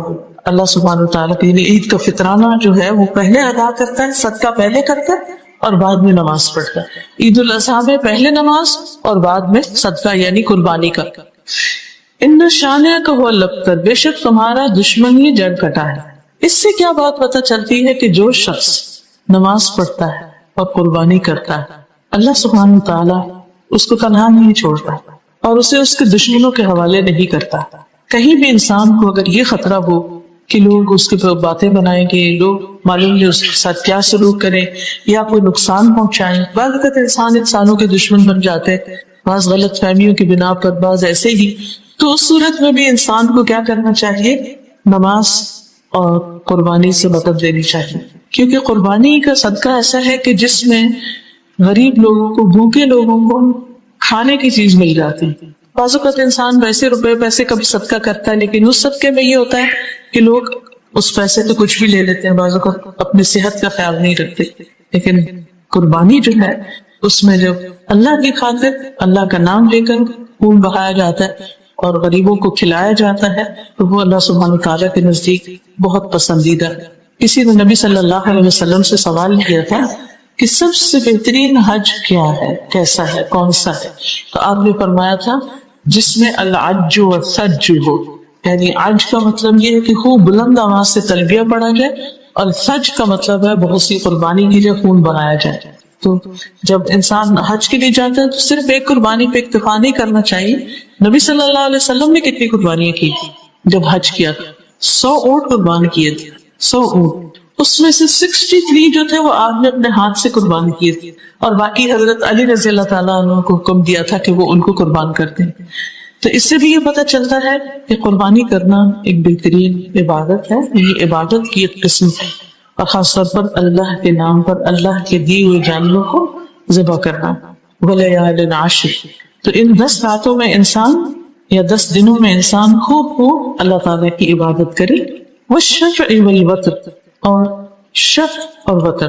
اللہ سبحانہ وتعالیٰ کے لیے عید کا فطرانہ جو ہے وہ پہلے ادا کرتا ہے، صدقہ پہلے کرتا ہے اور بعد میں نماز پڑھتا ہے. عید الاضحیٰ میں پہلے نماز اور بعد میں صدقہ یعنی قربانی کا. ان شانئک هو الابتر، بے شک تمہارا دشمن ہی جڑ کٹا ہے. اس سے کیا بات پتہ چلتی ہے کہ جو شخص نماز پڑھتا ہے اور قربانی کرتا ہے اللہ سبحانہ وتعالیٰ اس کو تنہا نہیں چھوڑتا اور اسے اس کے دشمنوں کے حوالے نہیں کرتا. کہیں بھی انسان کو اگر یہ خطرہ ہو کہ لوگ اس کے باتیں بنائیں گے، لوگ معلوم نہیں اس کے ساتھ کیا سلوک کریں یا کوئی نقصان پہنچائیں، بعض اوقات انسانوں کے دشمن بن جاتے ہیں، بعض غلط فہمیوں کی بنا پر، بعض ایسے ہی. تو اس صورت میں بھی انسان کو کیا کرنا چاہیے؟ نماز اور قربانی سے مدد لینی چاہیے، کیونکہ قربانی کا صدقہ ایسا ہے کہ جس میں غریب لوگوں کو، بھوکے لوگوں کو کھانے کی چیز مل جاتی. بعض اوقات انسان ویسے روپے پیسے کا بھی صدقہ کرتا ہے، لیکن اس صدقے میں یہ ہوتا ہے کہ لوگ اس پیسے تو کچھ بھی لے لیتے ہیں، بعض اوقات اپنی صحت کا خیال نہیں رکھتے. لیکن قربانی جو ہے اس میں جب اللہ کی خاطر اللہ کا نام لے کر خون بہایا جاتا ہے اور غریبوں کو کھلایا جاتا ہے تو وہ اللہ سبحانہ وتعالیٰ کے نزدیک بہت پسندیدہ ہے. کسی نے نبی صلی اللہ علیہ وسلم سے سوال کیا تھا کہ سب سے بہترین حج کیا ہے، کیسا ہے، کون سا ہے؟ تو آپ نے فرمایا تھا جس میں العج والثج ہو، یعنی عج کا مطلب یہ ہے کہ خوب بلند آواز سے تلبیہ پڑھا جائے، اور فج کا مطلب ہے بہت سی قربانی کی جائے، خون بنایا جائے. تو جب انسان حج کے لیے جاتا ہے تو صرف ایک قربانی پہ اکتفا نہیں کرنا چاہیے. نبی صلی اللہ علیہ وسلم نے کتنی قربانیاں کی جب حج کیا؟ 100 اونٹ قربان کیے تھے. 100 اونٹ، اس میں سے 63 جو تھے وہ آپ نے اپنے ہاتھ سے قربان کیے تھے، اور باقی حضرت علی رضی اللہ تعالیٰ عنہ کو حکم دیا تھا کہ وہ ان کو قربان کرتے ہیں. تو اس سے بھی یہ پتہ چلتا ہے کہ قربانی کرنا ایک بہترین عبادت ہے. یہ عبادت کی ایک قسم ہے، اور خاص طور پر اللہ کے نام پر اللہ کے دیے ہوئے جانوروں کو ذبح کرنا. وَلَيَالٍ عَشْرٍ، تو ان 10 راتوں میں انسان یا 10 دنوں میں انسان خوب اللہ تعالیٰ کی عبادت کرے. وَالشَّفْعِ وَالْوَتْرِ، اور شفع اور وتر.